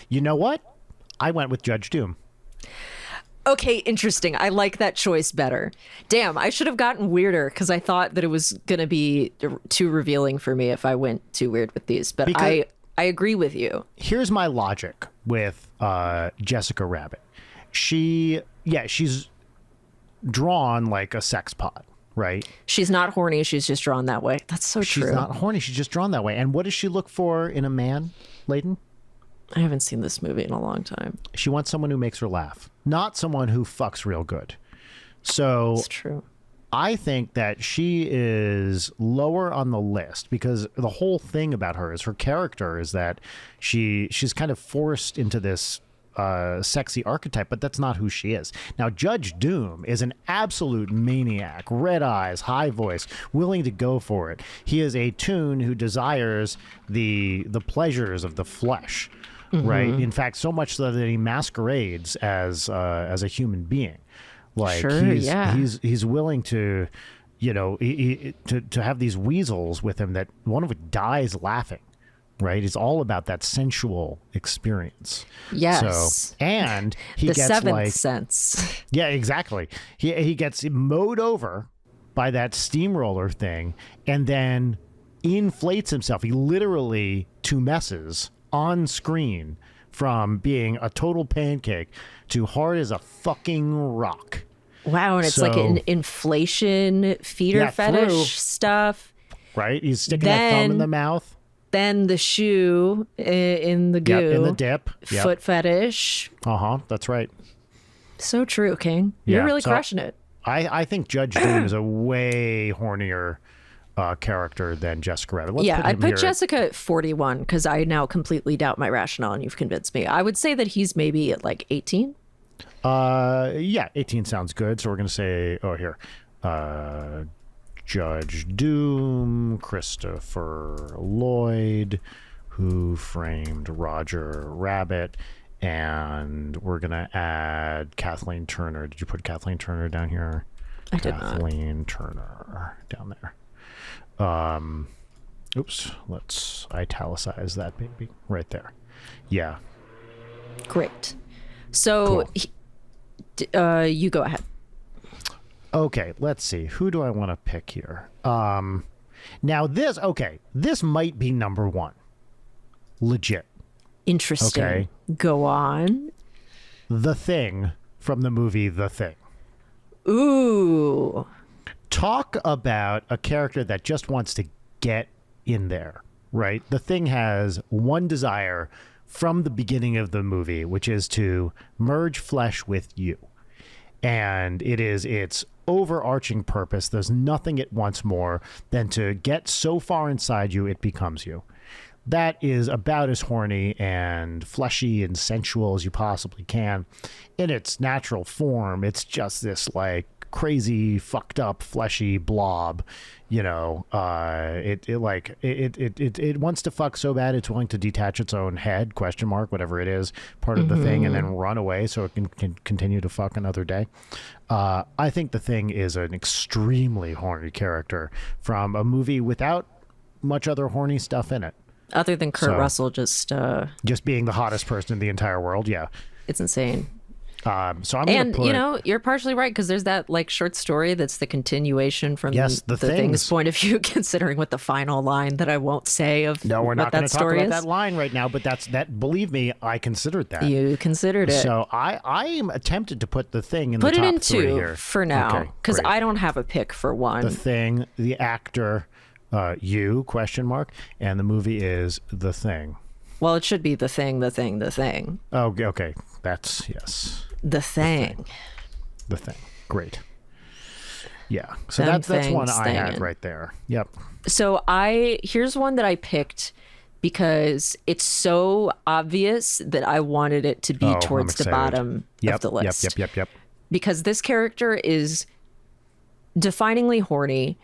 [SPEAKER 1] You know what? I went with Judge Doom.
[SPEAKER 2] Okay, interesting. I like that choice better. Damn, I should have gotten weirder because I thought that it was going to be too revealing for me if I went too weird with these. But I agree with you.
[SPEAKER 1] Here's my logic with Jessica Rabbit. She's drawn like a sex pot, right?
[SPEAKER 2] She's not horny. She's just drawn that way. That's so true.
[SPEAKER 1] She's not horny. She's just drawn that way. And what does she look for in a man, Layden?
[SPEAKER 2] I haven't seen this movie in a long time.
[SPEAKER 1] She wants someone who makes her laugh, not someone who fucks real good. So
[SPEAKER 2] it's true.
[SPEAKER 1] I think that she is lower on the list because the whole thing about her is her character is that she's kind of forced into this sexy archetype, but that's not who she is. Now, Judge Doom is an absolute maniac, red eyes, high voice, willing to go for it. He is a toon who desires the pleasures of the flesh. Mm-hmm. Right. In fact, so much so that he masquerades as a human being. Like he's willing to, to have these weasels with him that one of which dies laughing. Right. It's all about that sensual experience.
[SPEAKER 2] Yes.
[SPEAKER 1] So, and he
[SPEAKER 2] the
[SPEAKER 1] gets
[SPEAKER 2] seventh sense.
[SPEAKER 1] Yeah, exactly. He gets mowed over by that steamroller thing and then inflates himself. He literally two messes on screen from being a total pancake to hard as a fucking rock.
[SPEAKER 2] Wow, and it's like an inflation feeder fetish stuff.
[SPEAKER 1] Right? He's sticking that thumb in the mouth.
[SPEAKER 2] Then the shoe in the goo.
[SPEAKER 1] Yep, in the dip. Yep.
[SPEAKER 2] Foot fetish.
[SPEAKER 1] That's right.
[SPEAKER 2] So true, King. You're really crushing it.
[SPEAKER 1] I think Judge Doom is a way hornier character than Jessica Rabbit.
[SPEAKER 2] I'd put Jessica at 41 because I now completely doubt my rationale, and you've convinced me. I would say that he's maybe at like 18.
[SPEAKER 1] 18 sounds good. So we're going to say, Judge Doom, Christopher Lloyd, Who Framed Roger Rabbit, and we're going to add Kathleen Turner. Did you put Kathleen Turner down here?
[SPEAKER 2] I did not.
[SPEAKER 1] Kathleen Turner down there. Oops, let's italicize that baby right there. Yeah.
[SPEAKER 2] Great. So cool. You go ahead.
[SPEAKER 1] Okay, let's see. Who do I want to pick here? Now this might be number one. Legit.
[SPEAKER 2] Interesting. Okay. Go on.
[SPEAKER 1] The Thing from the movie The Thing.
[SPEAKER 2] Ooh.
[SPEAKER 1] Talk about a character that just wants to get in there, right? The Thing has one desire from the beginning of the movie, which is to merge flesh with you. And it is its overarching purpose. There's nothing it wants more than to get so far inside you, it becomes you. That is about as horny and fleshy and sensual as you possibly can. In its natural form, it's just this like crazy, fucked up, fleshy blob. You know, it wants to fuck so bad it's willing to detach its own head, whatever it is, part of the thing, and then run away so it can continue to fuck another day. I think The Thing is an extremely horny character from a movie without much other horny stuff in it.
[SPEAKER 2] Other than Kurt Russell just
[SPEAKER 1] being the hottest person in the entire world, yeah.
[SPEAKER 2] It's insane.
[SPEAKER 1] So I'm going to put...
[SPEAKER 2] you know, you're partially right because there's that like short story that's the continuation from
[SPEAKER 1] the
[SPEAKER 2] Thing's point of view, considering what the final line that I won't say of
[SPEAKER 1] no, we're not
[SPEAKER 2] going to
[SPEAKER 1] talk about that line right now, but that. Believe me, I considered that.
[SPEAKER 2] You considered it.
[SPEAKER 1] So I am tempted to put The Thing in the top three here.
[SPEAKER 2] Put it in 2 for now because I don't have a pick for 1.
[SPEAKER 1] The Thing, the actor, you ? And the movie is The Thing.
[SPEAKER 2] Well, it should be The Thing, The Thing, The Thing.
[SPEAKER 1] Oh, okay. That's yes.
[SPEAKER 2] The Thing.
[SPEAKER 1] The Thing. Great. Yeah. So that's one I had right there. Yep.
[SPEAKER 2] So here's one that I picked because it's so obvious that I wanted it to be towards the bottom of the list.
[SPEAKER 1] Yep.
[SPEAKER 2] Because this character is definingly horny,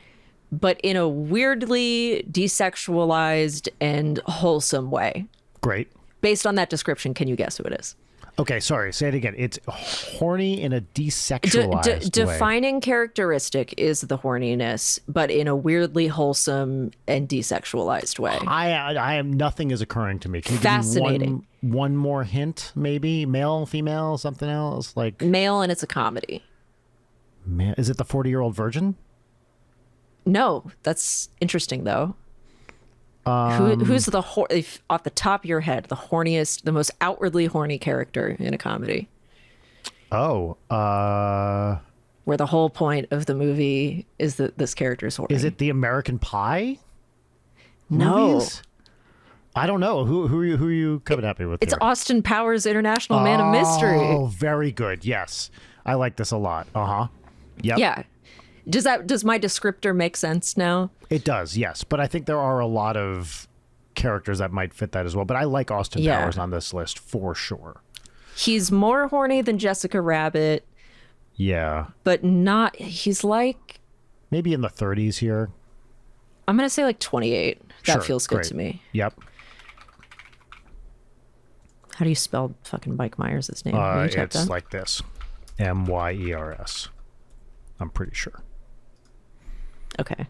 [SPEAKER 2] but in a weirdly desexualized and wholesome way.
[SPEAKER 1] Great.
[SPEAKER 2] Based on that description, can you guess who it is?
[SPEAKER 1] Okay, sorry. Say it again. It's horny in a desexualized way.
[SPEAKER 2] Defining characteristic is the horniness, but in a weirdly wholesome and desexualized way.
[SPEAKER 1] I am nothing is occurring to me. Can you
[SPEAKER 2] Fascinating.
[SPEAKER 1] Give me one more hint? Maybe male, female, something else like
[SPEAKER 2] male, and it's a comedy.
[SPEAKER 1] Is it the 40-Year-Old Virgin?
[SPEAKER 2] No, that's interesting though. Who's off the top of your head, the horniest, the most outwardly horny character in a comedy?
[SPEAKER 1] Oh,
[SPEAKER 2] where the whole point of the movie is that this character is horny.
[SPEAKER 1] Is it the American Pie?
[SPEAKER 2] No.
[SPEAKER 1] Movies? I don't know. Who are you coming at me with?
[SPEAKER 2] It's
[SPEAKER 1] here?
[SPEAKER 2] Austin Powers, International Man of Mystery.
[SPEAKER 1] Oh, very good. Yes, I like this a lot. Yep.
[SPEAKER 2] Yeah. Does my descriptor make sense now?
[SPEAKER 1] It does, yes. But I think there are a lot of characters that might fit that as well. But I like Austin Powers on this list for sure.
[SPEAKER 2] He's more horny than Jessica Rabbit.
[SPEAKER 1] Yeah.
[SPEAKER 2] But not, he's like...
[SPEAKER 1] maybe in the 30s here.
[SPEAKER 2] I'm going to say like 28. That feels good to me.
[SPEAKER 1] Yep.
[SPEAKER 2] How do you spell fucking Mike Myers' name?
[SPEAKER 1] It's like this. Myers. I'm pretty sure.
[SPEAKER 2] Okay.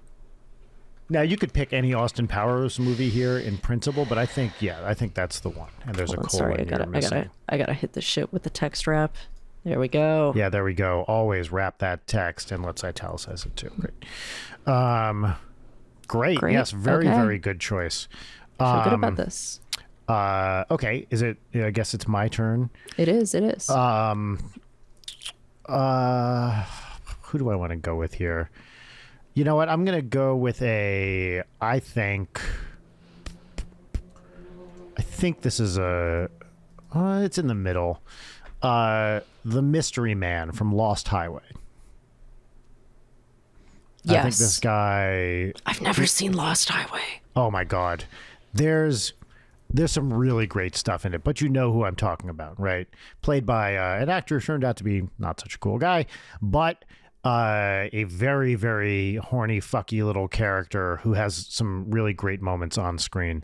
[SPEAKER 1] Now you could pick any Austin Powers movie here in principle, but I think that's the one. And there's a colon.
[SPEAKER 2] Sorry, I gotta hit the shit with the text wrap. There we go.
[SPEAKER 1] Yeah, there we go. Always wrap that text, and let's italicize it too. Great. Great. Yes, very, very good choice.
[SPEAKER 2] I feel good about this.
[SPEAKER 1] Okay. Is it? I guess it's my turn.
[SPEAKER 2] It is. It is.
[SPEAKER 1] Who do I want to go with here? You know what? I'm gonna go with I think this is it's in the middle. The Mystery Man from Lost Highway.
[SPEAKER 2] Yes.
[SPEAKER 1] I think this guy...
[SPEAKER 2] I've never seen Lost Highway.
[SPEAKER 1] Oh my God. There's some really great stuff in it, but you know who I'm talking about, right? Played by an actor who turned out to be not such a cool guy, but a very, very horny, fucky little character who has some really great moments on screen.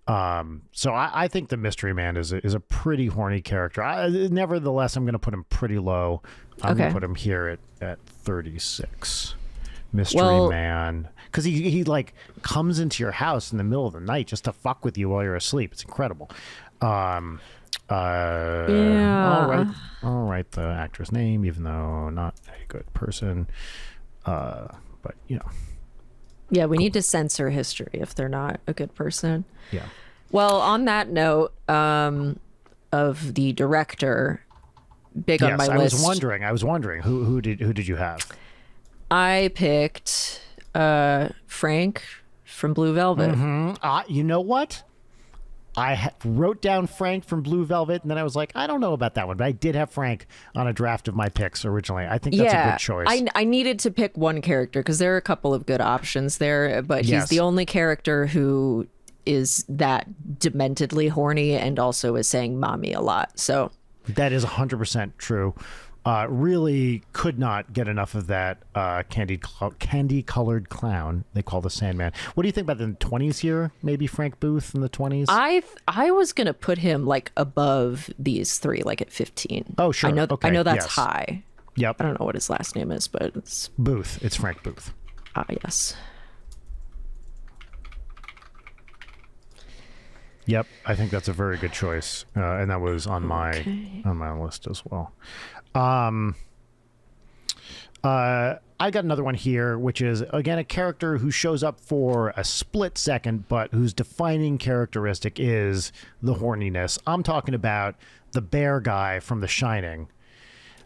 [SPEAKER 1] So I think the Mystery Man is a pretty horny character. Nevertheless, I'm going to put him pretty low. I'm going to put him here at 36. Mystery Man, because he like comes into your house in the middle of the night just to fuck with you while you're asleep. It's incredible. Yeah. I'll write the actor's name, even though not a good person. But you know.
[SPEAKER 2] Yeah, we need to censor history if they're not a good person.
[SPEAKER 1] Yeah.
[SPEAKER 2] Well, on that note, of the director, on my list.
[SPEAKER 1] I was wondering who did you have?
[SPEAKER 2] I picked Frank from Blue Velvet.
[SPEAKER 1] Mm-hmm. You know what? I wrote down Frank from Blue Velvet, and then I was like, I don't know about that one, but I did have Frank on a draft of my picks originally. I think that's a good choice.
[SPEAKER 2] I needed to pick one character because there are a couple of good options there, but he's the only character who is that dementedly horny and also is saying mommy a lot. So
[SPEAKER 1] that is 100% true. Really could not get enough of that candy-colored clown they call the Sandman. What do you think about the 20s here? Maybe Frank Booth in the 20s?
[SPEAKER 2] I was going to put him like above these three, like at 15.
[SPEAKER 1] Oh, sure.
[SPEAKER 2] I know that's high.
[SPEAKER 1] Yep.
[SPEAKER 2] I don't know what his last name is, but it's...
[SPEAKER 1] Booth. It's Frank Booth.
[SPEAKER 2] Yes.
[SPEAKER 1] Yep, I think that's a very good choice, and that was on my list as well. I got another one here, which is again a character who shows up for a split second, but whose defining characteristic is the horniness. I'm talking about the bear guy from The Shining.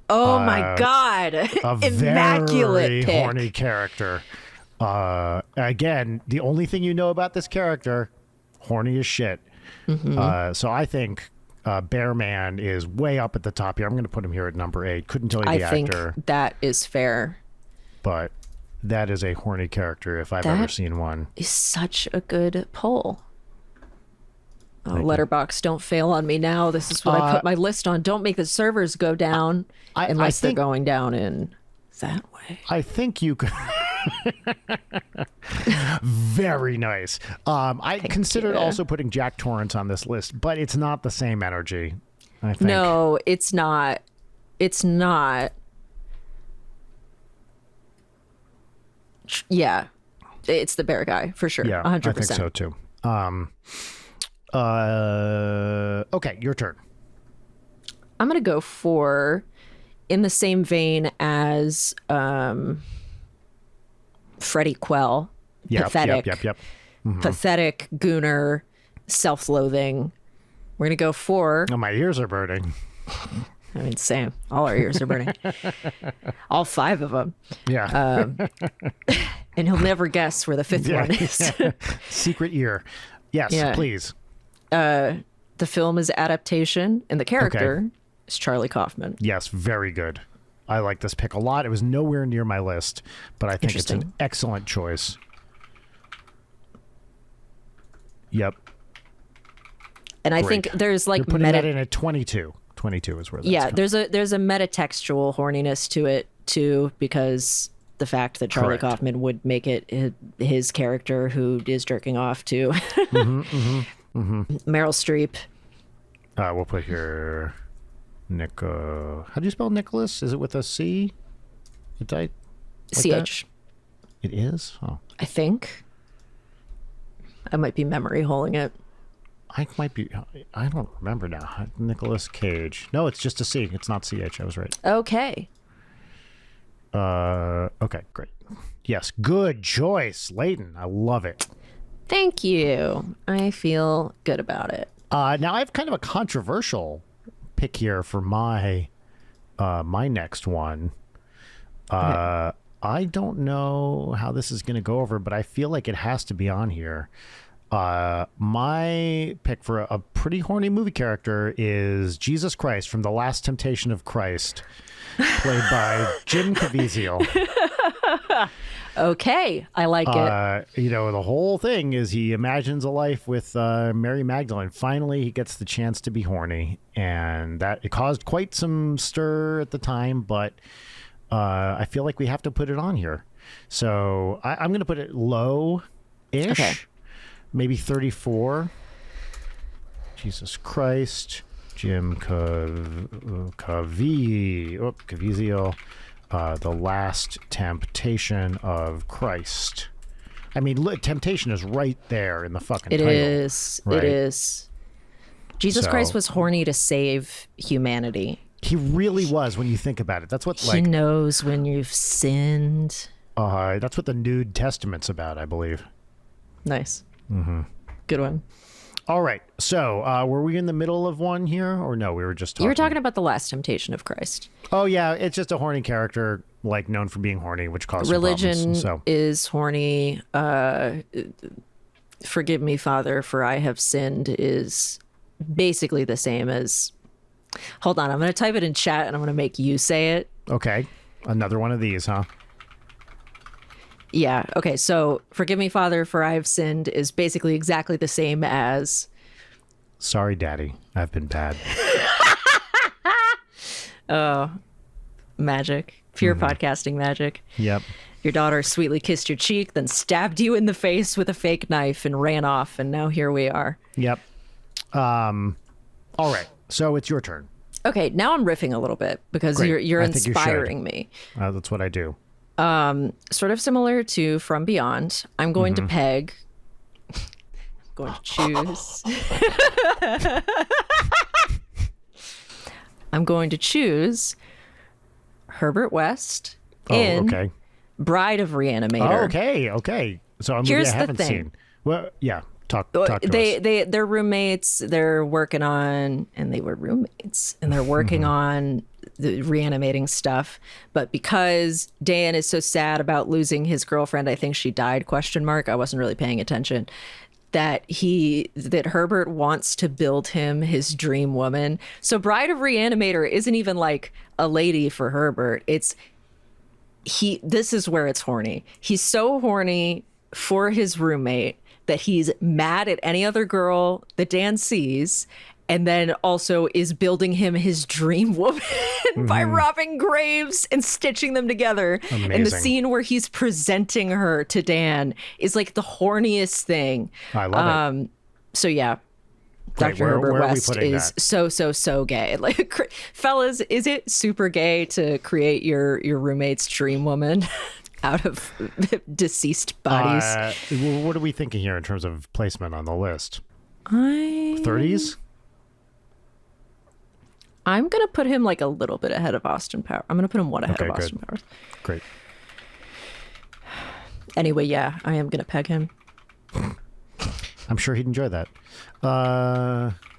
[SPEAKER 2] Oh my God!
[SPEAKER 1] A
[SPEAKER 2] Immaculate
[SPEAKER 1] very
[SPEAKER 2] pick.
[SPEAKER 1] horny character. Again, the only thing you know about this character, horny as shit.
[SPEAKER 2] Mm-hmm.
[SPEAKER 1] So I think Bear Man is way up at the top here. I'm going to put him here at number 8. Couldn't tell you the actor.
[SPEAKER 2] I think that is fair.
[SPEAKER 1] But that is a horny character if I've ever seen one.
[SPEAKER 2] Is such a good poll. Oh, Letterboxd, don't fail on me now. This is what I put my list on. Don't make the servers go down unless they're going down in that way.
[SPEAKER 1] I think you could. Very nice. I considered also putting Jack Torrance on this list, but it's not the same energy, I think.
[SPEAKER 2] No, it's not. It's not. Yeah, it's the bear guy for sure.
[SPEAKER 1] Yeah,
[SPEAKER 2] 100%.
[SPEAKER 1] I think so too. Okay, your turn.
[SPEAKER 2] I'm gonna go for, in the same vein as Freddie Quell. Pathetic.
[SPEAKER 1] Yep. Mm-hmm.
[SPEAKER 2] Pathetic, gooner, self-loathing. We're gonna go for.
[SPEAKER 1] Oh, my ears are burning.
[SPEAKER 2] I mean, same. All our ears are burning. All 5 of them.
[SPEAKER 1] Yeah.
[SPEAKER 2] And he'll never guess where the 5th one is.
[SPEAKER 1] Secret ear. Yes, please.
[SPEAKER 2] The film is adaptation, and the character is Charlie Kaufman.
[SPEAKER 1] Yes, very good. I like this pick a lot. It was nowhere near my list, but I think it's an excellent choice. Yep.
[SPEAKER 2] And I think there's like
[SPEAKER 1] you're putting that in at 22. 22 is where that's
[SPEAKER 2] there's a metatextual horniness to it too, because the fact that Charlie Kaufman would make it his character who is jerking off to Meryl Streep.
[SPEAKER 1] We'll put here how do you spell Nicholas? Is it with a C? Like
[SPEAKER 2] CH.
[SPEAKER 1] It is? Oh.
[SPEAKER 2] I think. I might be memory holing it.
[SPEAKER 1] I might be. I don't remember now. Nicolas Cage. No, it's just a C. It's not CH. I was right.
[SPEAKER 2] Okay.
[SPEAKER 1] Okay, great. Yes, good choice, Leighton. I love it.
[SPEAKER 2] Thank you. I feel good about it.
[SPEAKER 1] Now I have kind of a controversial pick here for my my next one.
[SPEAKER 2] Okay.
[SPEAKER 1] I don't know how this is going to go over, but I feel like it has to be on here. My pick for a pretty horny movie character is Jesus Christ from The Last Temptation of Christ, played by Jim Caviezel.
[SPEAKER 2] Okay, I like it.
[SPEAKER 1] You know, the whole thing is he imagines a life with Mary Magdalene. Finally, he gets the chance to be horny, and that it caused quite some stir at the time, but I feel like we have to put it on here. So I'm going to put it low-ish,
[SPEAKER 2] Okay.
[SPEAKER 1] maybe 34. Jesus Christ, Jim Caviezel. The Last Temptation of Christ. I mean, look, temptation is right there in the fucking title.
[SPEAKER 2] It is.
[SPEAKER 1] Right?
[SPEAKER 2] It is. Jesus Christ was horny to save humanity.
[SPEAKER 1] He really was when you think about it. That's what
[SPEAKER 2] He knows when you've sinned.
[SPEAKER 1] that's what the New Testament's about, I believe.
[SPEAKER 2] Nice. Mm-hmm. Good one.
[SPEAKER 1] All right. So, were we in the middle of one here, or no? We were just talking.
[SPEAKER 2] You were talking about the Last Temptation of Christ.
[SPEAKER 1] Oh yeah, it's just a horny character, like known for being horny, which causes
[SPEAKER 2] Religion
[SPEAKER 1] problems. So
[SPEAKER 2] is horny. Forgive me, Father, for I have sinned is basically the same as. Hold on, I'm going to type it in chat and I'm going to make you say it.
[SPEAKER 1] okay, another one of these, huh?
[SPEAKER 2] Yeah. Okay. So, forgive me, Father, for I have sinned is basically exactly the same as.
[SPEAKER 1] Sorry, Daddy, I've been bad.
[SPEAKER 2] Magic. Pure podcasting magic.
[SPEAKER 1] Yep.
[SPEAKER 2] Your daughter sweetly kissed your cheek, then stabbed you in the face with a fake knife and ran off. And now here we are.
[SPEAKER 1] Yep. All right. So it's your turn.
[SPEAKER 2] Okay. Now I'm riffing a little bit because
[SPEAKER 1] Great.
[SPEAKER 2] you're
[SPEAKER 1] I think you
[SPEAKER 2] inspiring me.
[SPEAKER 1] That's what I do.
[SPEAKER 2] Sort of similar to From Beyond. I'm going to peg. I'm going to choose. I'm going to choose Herbert West in
[SPEAKER 1] Okay.
[SPEAKER 2] Bride of Reanimator.
[SPEAKER 1] Okay. So a movie
[SPEAKER 2] Here's
[SPEAKER 1] I
[SPEAKER 2] the
[SPEAKER 1] haven't
[SPEAKER 2] thing.
[SPEAKER 1] seen. Well, yeah. Talk to us.
[SPEAKER 2] They're roommates. They're working on, and they were roommates, and they're working on the reanimating stuff. But because Dan is so sad about losing his girlfriend, I think she died, ? I wasn't really paying attention. That Herbert wants to build him his dream woman. So Bride of Reanimator isn't even like a lady for Herbert. This is where it's horny. He's so horny for his roommate that he's mad at any other girl that Dan sees, and then also is building him his dream woman by robbing graves and stitching them together.
[SPEAKER 1] Amazing.
[SPEAKER 2] And the scene where he's presenting her to Dan is like the horniest thing.
[SPEAKER 1] I love it.
[SPEAKER 2] So yeah,
[SPEAKER 1] Great.
[SPEAKER 2] Dr. Herbert
[SPEAKER 1] where are we
[SPEAKER 2] West
[SPEAKER 1] putting
[SPEAKER 2] is
[SPEAKER 1] that?
[SPEAKER 2] so gay. Like, fellas, is it super gay to create your roommate's dream woman out of deceased bodies?
[SPEAKER 1] What are we thinking here in terms of placement on the list?
[SPEAKER 2] 30s?
[SPEAKER 1] 30s?
[SPEAKER 2] I'm going to put him like a little bit ahead of Austin Powers. I'm going to put him one ahead of
[SPEAKER 1] Okay,
[SPEAKER 2] Austin
[SPEAKER 1] good.
[SPEAKER 2] Powers.
[SPEAKER 1] Great.
[SPEAKER 2] Anyway, yeah, I am going to peg him.
[SPEAKER 1] I'm sure he'd enjoy that.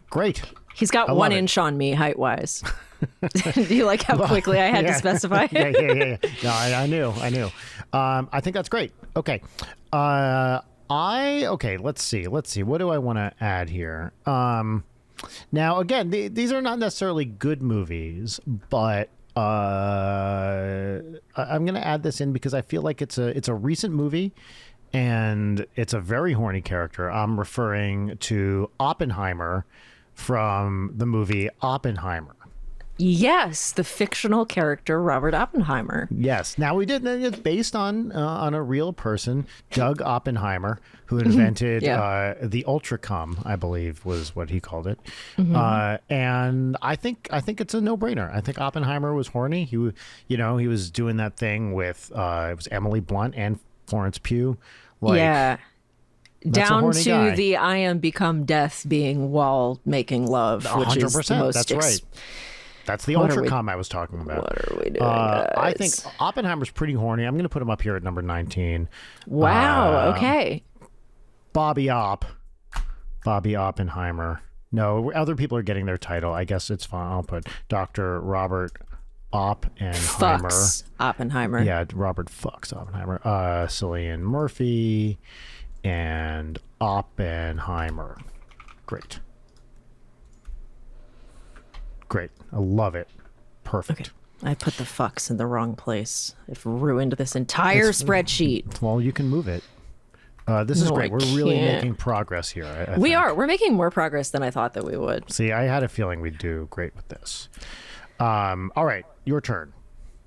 [SPEAKER 1] Great.
[SPEAKER 2] He's got
[SPEAKER 1] I love
[SPEAKER 2] 1
[SPEAKER 1] it.
[SPEAKER 2] inch on me height-wise. Do you like how quickly I had to specify?
[SPEAKER 1] yeah. No, I knew. I think that's great. Okay. Let's see. What do I want to add here? Now, again, these are not necessarily good movies, but I'm going to add this in because I feel like it's a recent movie, and it's a very horny character. I'm referring to Oppenheimer from the movie Oppenheimer.
[SPEAKER 2] Yes, the fictional character Robert Oppenheimer.
[SPEAKER 1] Yes. Now it's based on a real person, Doug Oppenheimer, who invented the Ultracom, I believe was what he called it. And I think it's a no-brainer. I think Oppenheimer was horny. He was doing that thing with it was Emily Blunt and Florence Pugh. That's a
[SPEAKER 2] down
[SPEAKER 1] horny
[SPEAKER 2] to
[SPEAKER 1] guy.
[SPEAKER 2] the I am become death being while making love, which is the most
[SPEAKER 1] That's right. That's the
[SPEAKER 2] What are
[SPEAKER 1] ultra
[SPEAKER 2] we-
[SPEAKER 1] com I was talking about.
[SPEAKER 2] What are we doing,
[SPEAKER 1] I think
[SPEAKER 2] guys?
[SPEAKER 1] Oppenheimer's pretty horny. I'm going to put him up here at number 19.
[SPEAKER 2] Wow. Okay.
[SPEAKER 1] Bobby Oppenheimer. No, other people are getting their title. I guess it's fine. I'll put Dr. Robert Oppenheimer.
[SPEAKER 2] Fucks Oppenheimer.
[SPEAKER 1] Yeah, Robert fucks Oppenheimer. Cillian Murphy and Oppenheimer. Great. I love it. Perfect.
[SPEAKER 2] Okay. I put the fucks in the wrong place. I've ruined this entire spreadsheet.
[SPEAKER 1] Well, you can move it. This is
[SPEAKER 2] No,
[SPEAKER 1] great.
[SPEAKER 2] I
[SPEAKER 1] We're really
[SPEAKER 2] can't.
[SPEAKER 1] making progress here. I
[SPEAKER 2] We
[SPEAKER 1] think.
[SPEAKER 2] are. We're making more progress than I thought that we would.
[SPEAKER 1] See, I had a feeling we'd do great with this. All right, your turn.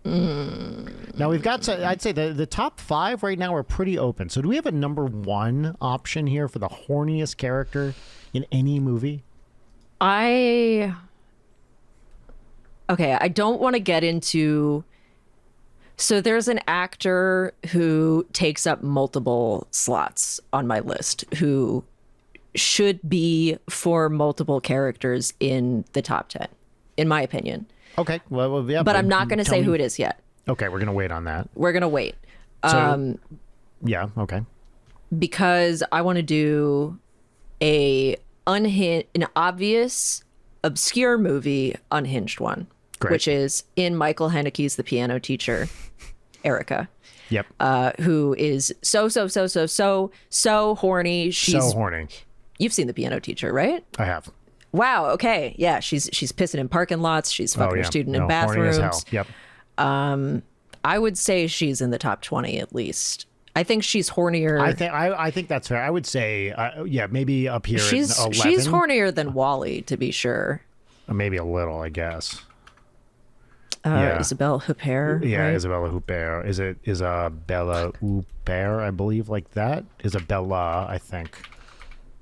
[SPEAKER 1] Now we've got, I'd say the top 5 right now are pretty open. So do we have a number 1 option here for the horniest character in any movie?
[SPEAKER 2] Okay, I don't want to get into. So there's an actor who takes up multiple slots on my list who should be for multiple characters in the top 10, in my opinion.
[SPEAKER 1] Okay, well yeah.
[SPEAKER 2] But I'm not going to say who it is yet.
[SPEAKER 1] Okay, we're going to wait on that.
[SPEAKER 2] We're going to wait.
[SPEAKER 1] So, yeah, okay.
[SPEAKER 2] Because I want to do an obvious, obscure movie, unhinged one.
[SPEAKER 1] Great.
[SPEAKER 2] Which is in Michael Haneke's The Piano Teacher, Erica.
[SPEAKER 1] Yep.
[SPEAKER 2] Who is so horny. She's
[SPEAKER 1] So horny.
[SPEAKER 2] You've seen The Piano Teacher, right?
[SPEAKER 1] I have.
[SPEAKER 2] Wow. Okay. Yeah. She's pissing in parking lots. She's fucking her student in
[SPEAKER 1] Horny as
[SPEAKER 2] bathrooms.
[SPEAKER 1] hell. Yep.
[SPEAKER 2] I would say she's in the top 20 at least. I think she's hornier.
[SPEAKER 1] I think that's fair. I would say, yeah, maybe up here
[SPEAKER 2] she's
[SPEAKER 1] at 11.
[SPEAKER 2] she's hornier than Wally, to be sure.
[SPEAKER 1] Maybe a little, I guess. Yeah.
[SPEAKER 2] Isabelle Huppert.
[SPEAKER 1] Yeah,
[SPEAKER 2] right?
[SPEAKER 1] Isabella Huppert. Is it Isabella Huppert? I believe like that. Isabella, I think.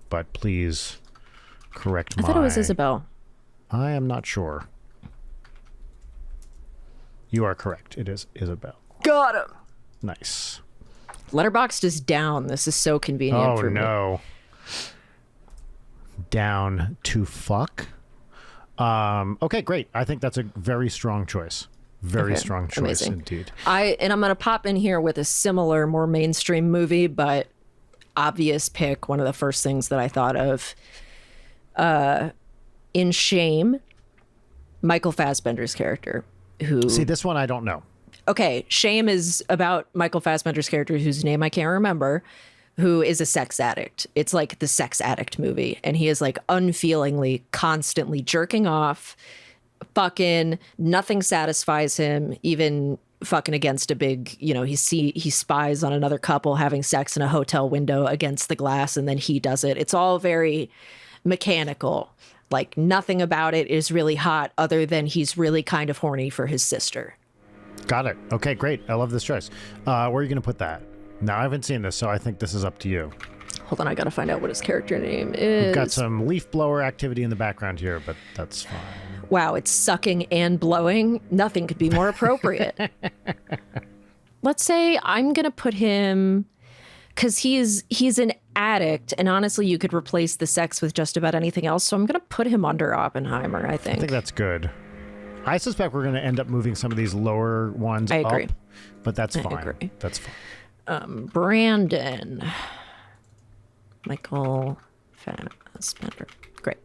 [SPEAKER 1] But please correct
[SPEAKER 2] I thought it was Isabel.
[SPEAKER 1] I am not sure. You are correct. It is Isabel.
[SPEAKER 2] Got him.
[SPEAKER 1] Nice.
[SPEAKER 2] Letterboxd is down. This is so convenient for me.
[SPEAKER 1] Oh no. Down to fuck. Okay, great. I think that's a very strong choice. Very
[SPEAKER 2] Okay,
[SPEAKER 1] strong choice
[SPEAKER 2] amazing.
[SPEAKER 1] indeed.
[SPEAKER 2] I'm gonna pop in here with a similar, more mainstream movie, but obvious pick. One of the first things that I thought of. In Shame, Michael Fassbender's character, who
[SPEAKER 1] See, this one I don't know.
[SPEAKER 2] okay, Shame is about Michael Fassbender's character, whose name I can't remember, who is a sex addict. It's like the sex addict movie. And he is like unfeelingly, constantly jerking off, fucking, nothing satisfies him, even fucking against a big, he spies on another couple having sex in a hotel window against the glass, and then he does it. It's all very mechanical. Like nothing about it is really hot other than he's really kind of horny for his sister.
[SPEAKER 1] Got it. Okay, great. I love this choice. Where are you going to put that? Now, I haven't seen this, so I think this is up to you.
[SPEAKER 2] Hold on, I gotta find out what his character name is.
[SPEAKER 1] We've got some leaf blower activity in the background here, but that's fine.
[SPEAKER 2] Wow, it's sucking and blowing. Nothing could be more appropriate. Let's say I'm gonna put him, because he's an addict, and honestly, you could replace the sex with just about anything else. So I'm gonna put him under Oppenheimer. I
[SPEAKER 1] I
[SPEAKER 2] think.
[SPEAKER 1] think that's good. I suspect we're going to end up moving some of these lower ones
[SPEAKER 2] I agree.
[SPEAKER 1] up, but that's fine.
[SPEAKER 2] agree.
[SPEAKER 1] That's fine.
[SPEAKER 2] Brandon. Michael Fassbender. Great.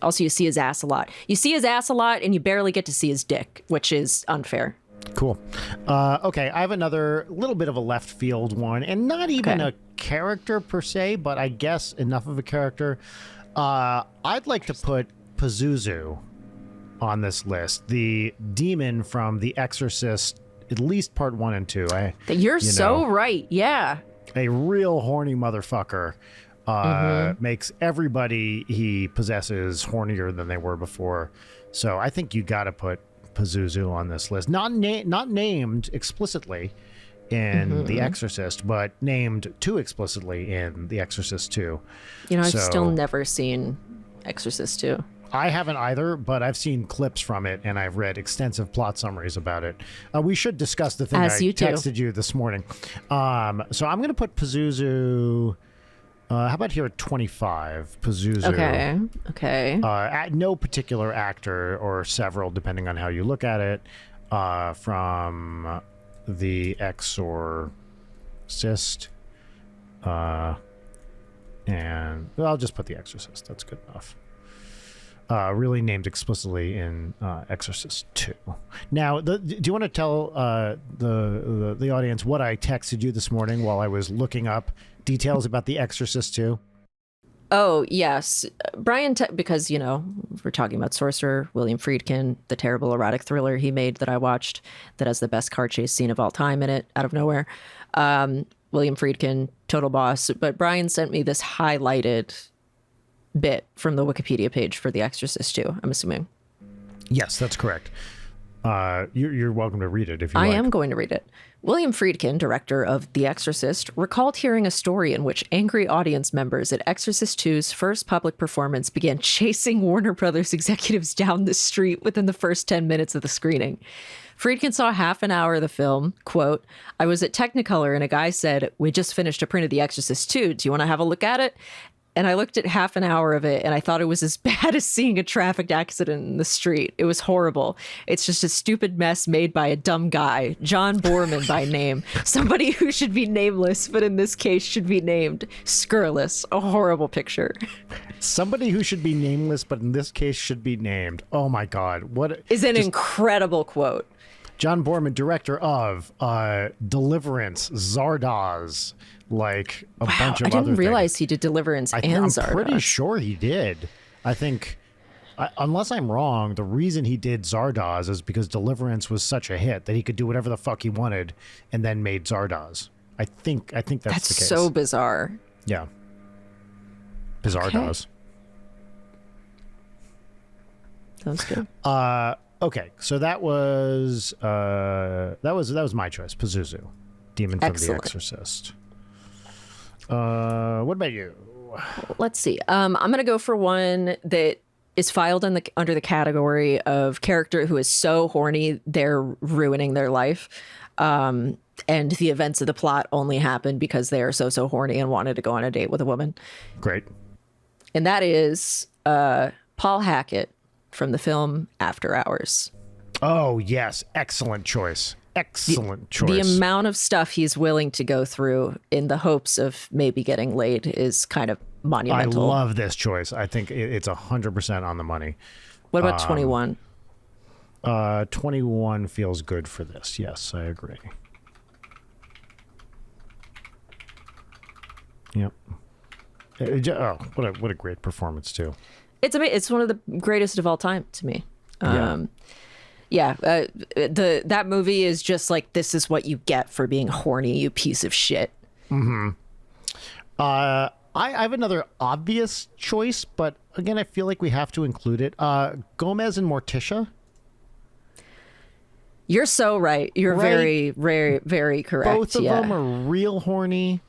[SPEAKER 2] Also, you see his ass a lot. You see his ass a lot, and you barely get to see his dick, which is unfair.
[SPEAKER 1] Cool. Okay, I have another little bit of a left field one, and not even
[SPEAKER 2] Okay.
[SPEAKER 1] a character per se, but I guess enough of a character. I'd like to put Pazuzu on this list, the demon from The Exorcist, at least part 1 and 2.
[SPEAKER 2] You're so right. Yeah.
[SPEAKER 1] A real horny motherfucker. Makes everybody he possesses hornier than they were before. So I think you got to put Pazuzu on this list. Not named explicitly in The Exorcist, but named too explicitly in The Exorcist 2.
[SPEAKER 2] I've still never seen Exorcist 2.
[SPEAKER 1] I haven't either, but I've seen clips from it, and I've read extensive plot summaries about it. We should discuss the thing
[SPEAKER 2] As
[SPEAKER 1] I
[SPEAKER 2] you do.
[SPEAKER 1] texted you this morning. So I'm going to put Pazuzu How about here at 25, Pazuzu?
[SPEAKER 2] Okay.
[SPEAKER 1] No particular actor or several, depending on how you look at it, from The Exorcist. And well, I'll just put The Exorcist. That's good enough. Really named explicitly in Exorcist 2. Now, do you want to tell the audience what I texted you this morning while I was looking up details about The Exorcist 2?
[SPEAKER 2] Oh, yes. Brian, because, we're talking about Sorcerer, William Friedkin, the terrible erotic thriller he made that I watched that has the best car chase scene of all time in it, out of nowhere. William Friedkin, total boss. But Brian sent me this highlighted bit from the Wikipedia page for The Exorcist 2, I'm assuming.
[SPEAKER 1] Yes, that's correct. You're welcome to read it if you like.
[SPEAKER 2] I am going to read it. William Friedkin, director of The Exorcist, recalled hearing a story in which angry audience members at Exorcist 2's first public performance began chasing Warner Brothers executives down the street within the first 10 minutes of the screening. Friedkin saw half an hour of the film. Quote, "I was at Technicolor and a guy said, 'We just finished a print of The Exorcist 2. Do you want to have a look at it?' And I looked at half an hour of it and I thought it was as bad as seeing a traffic accident in the street. It was horrible. It's just a stupid mess made by a dumb guy, John Borman by name, somebody who should be nameless, but in this case should be named. Scurrilous, a horrible picture."
[SPEAKER 1] Somebody who should be nameless, but in this case should be named. Oh my God. What
[SPEAKER 2] is an incredible quote.
[SPEAKER 1] John Borman, director of Deliverance, Zardoz, like a bunch of other things.
[SPEAKER 2] I didn't realize he did Deliverance and Zardoz.
[SPEAKER 1] I'm pretty sure he did. I think, unless I'm wrong, the reason he did Zardoz is because Deliverance was such a hit that he could do whatever the fuck he wanted and then made Zardoz. I think that's the case.
[SPEAKER 2] That's so bizarre.
[SPEAKER 1] Yeah. Bizardoz.
[SPEAKER 2] That was good.
[SPEAKER 1] Okay, so that was my choice, Pazuzu, Demon from The Exorcist. What about you?
[SPEAKER 2] Let's see. I'm gonna go for one that is filed under the category of character who is so horny they're ruining their life, and the events of the plot only happen because they are so horny and wanted to go on a date with a woman.
[SPEAKER 1] Great.
[SPEAKER 2] And that is Paul Hackett from the film After Hours.
[SPEAKER 1] Oh, yes. Excellent choice. Excellent choice.
[SPEAKER 2] The amount of stuff he's willing to go through in the hopes of maybe getting laid is kind of monumental.
[SPEAKER 1] I love this choice. I think it's 100% on the money.
[SPEAKER 2] What about 21?
[SPEAKER 1] 21 feels good for this. Yes, I agree. Yep. What a great performance, too.
[SPEAKER 2] It's one of the greatest of all time to me. That movie is just like, this is what you get for being horny, you piece of shit.
[SPEAKER 1] Mm-hmm. I have another obvious choice, but again, I feel like we have to include it. Gomez and Morticia.
[SPEAKER 2] You're so right. You're very, very, very correct.
[SPEAKER 1] Both of them are real horny.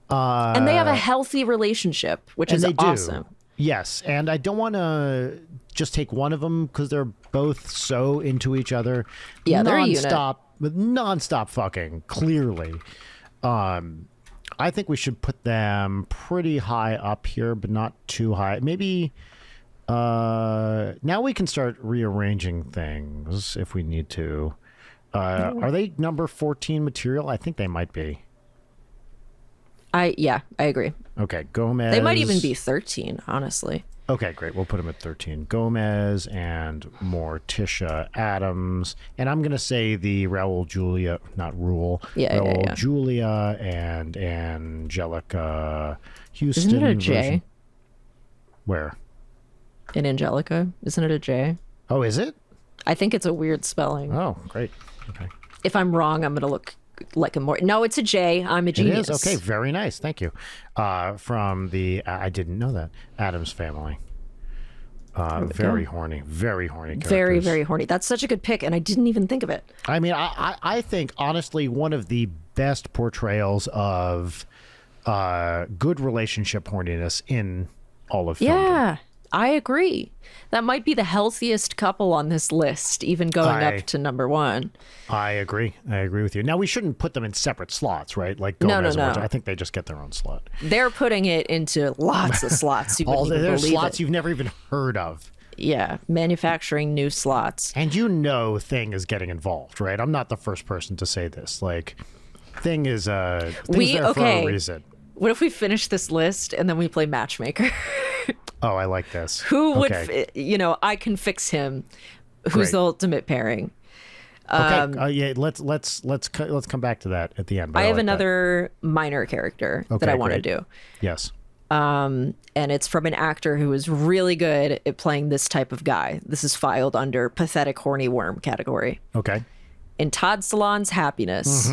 [SPEAKER 2] And they have a healthy relationship, which is awesome.
[SPEAKER 1] Yes, and I don't want to just take one of them because they're both so into each other.
[SPEAKER 2] Yeah, they're a
[SPEAKER 1] unit. Non-stop fucking, clearly. I think we should put them pretty high up here, but not too high. Maybe now we can start rearranging things if we need to. Are they number 14 material? I think they might be.
[SPEAKER 2] I agree.
[SPEAKER 1] Okay, Gomez.
[SPEAKER 2] They might even be 13, honestly.
[SPEAKER 1] Okay, great. We'll put them at 13. Gomez and Morticia Addams. And I'm going to say the Raul Julia Julia and Angelica Houston.
[SPEAKER 2] Isn't it a J?
[SPEAKER 1] Version. Where?
[SPEAKER 2] In Angelica? Isn't it a J?
[SPEAKER 1] Oh, is it?
[SPEAKER 2] I think it's a weird spelling.
[SPEAKER 1] Oh, great. Okay.
[SPEAKER 2] If I'm wrong, I'm going to look like a more. No, it's a J. I'm a genius.
[SPEAKER 1] It is? Okay, very nice. Thank you. From the, I didn't know that, Addams Family. Very horny characters.
[SPEAKER 2] Very, very horny. That's such a good pick, and I didn't even think of it.
[SPEAKER 1] I mean, I think, honestly, one of the best portrayals of good relationship horniness in all of film.
[SPEAKER 2] Yeah. I agree. That might be the healthiest couple on this list, even going up to number 1.
[SPEAKER 1] I agree. I agree with you. Now, we shouldn't put them in separate slots, right? Like
[SPEAKER 2] No,
[SPEAKER 1] Gomez
[SPEAKER 2] no,
[SPEAKER 1] and
[SPEAKER 2] no.
[SPEAKER 1] I think they just get their own slot.
[SPEAKER 2] They're putting it into lots of slots. You wouldn't even
[SPEAKER 1] There's
[SPEAKER 2] believe
[SPEAKER 1] slots
[SPEAKER 2] it.
[SPEAKER 1] you've never even heard of.
[SPEAKER 2] Yeah, manufacturing new slots.
[SPEAKER 1] And Thing is getting involved, right? I'm not the first person to say this. Like, Thing is there for a reason.
[SPEAKER 2] What if we finish this list and then we play matchmaker?
[SPEAKER 1] Oh, I like this.
[SPEAKER 2] Who would, I can fix him. Who's the ultimate pairing?
[SPEAKER 1] Okay. Let's come back to that at the end.
[SPEAKER 2] I have another minor character that I want to do.
[SPEAKER 1] Yes.
[SPEAKER 2] And it's from an actor who is really good at playing this type of guy. This is filed under pathetic horny worm category.
[SPEAKER 1] Okay.
[SPEAKER 2] In Todd Solondz's Happiness,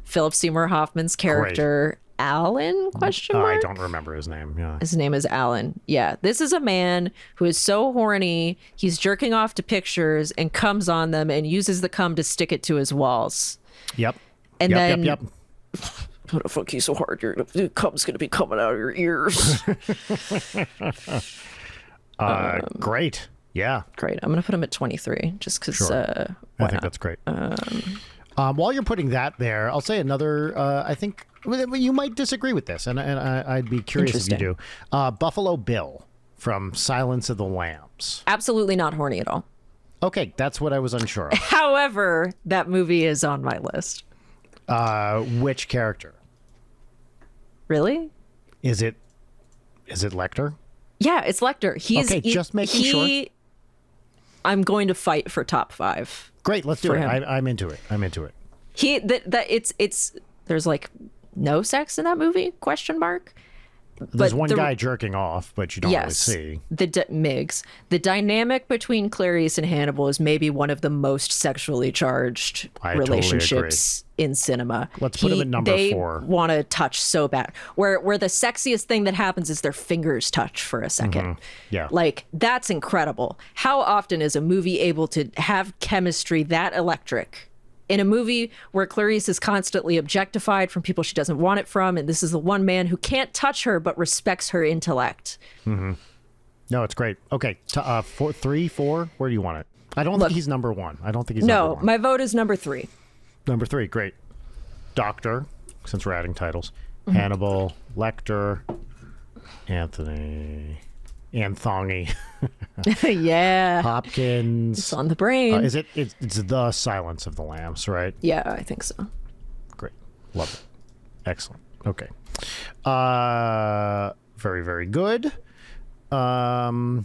[SPEAKER 2] Philip Seymour Hoffman's character, Alan, question mark?
[SPEAKER 1] I don't remember his name. Yeah.
[SPEAKER 2] His name is Alan. Yeah. This is a man who is so horny, he's jerking off to pictures and comes on them and uses the cum to stick it to his walls.
[SPEAKER 1] Yep.
[SPEAKER 2] And
[SPEAKER 1] yep.
[SPEAKER 2] What the fuck, you so hard, your cum's gonna be coming out of your ears.
[SPEAKER 1] Great. Yeah.
[SPEAKER 2] Great. I'm gonna put him at 23 just because
[SPEAKER 1] Sure. I think that's great. While you're putting that there, I'll say another, I think you might disagree with this, and I'd be curious if you do. Buffalo Bill from Silence of the Lambs.
[SPEAKER 2] Absolutely not horny at all.
[SPEAKER 1] Okay, that's what I was unsure of.
[SPEAKER 2] However, that movie is on my list.
[SPEAKER 1] Which character?
[SPEAKER 2] Really?
[SPEAKER 1] Is it Lecter?
[SPEAKER 2] Yeah, it's Lecter.
[SPEAKER 1] Just making sure.
[SPEAKER 2] I'm going to fight for top 5.
[SPEAKER 1] Great, let's do it. I'm into it.
[SPEAKER 2] It's there's like no sex in that movie? Question mark.
[SPEAKER 1] There's one guy jerking off, but you don't really see.
[SPEAKER 2] Miggs. The dynamic between Clarice and Hannibal is maybe one of the most sexually charged relationships in cinema.
[SPEAKER 1] Let's put him at number 4.
[SPEAKER 2] They want to touch so bad. Where the sexiest thing that happens is their fingers touch for a second.
[SPEAKER 1] Yeah.
[SPEAKER 2] Like, that's incredible. How often is a movie able to have chemistry that electric? In a movie where Clarice is constantly objectified from people she doesn't want it from, and this is the one man who can't touch her but respects her intellect.
[SPEAKER 1] No, it's great. Okay, 3, 4, where do you want it? I don't think he's number 1. I don't think he's number 1.
[SPEAKER 2] No, my vote is number 3.
[SPEAKER 1] Number 3, great. Doctor, since we're adding titles. Hannibal, Lecter, Anthony...
[SPEAKER 2] Yeah.
[SPEAKER 1] Hopkins.
[SPEAKER 2] It's on the brain.
[SPEAKER 1] It's the Silence of the Lambs, right?
[SPEAKER 2] Yeah, I think so.
[SPEAKER 1] Great. Love it. Excellent. Okay. Very, very good. I've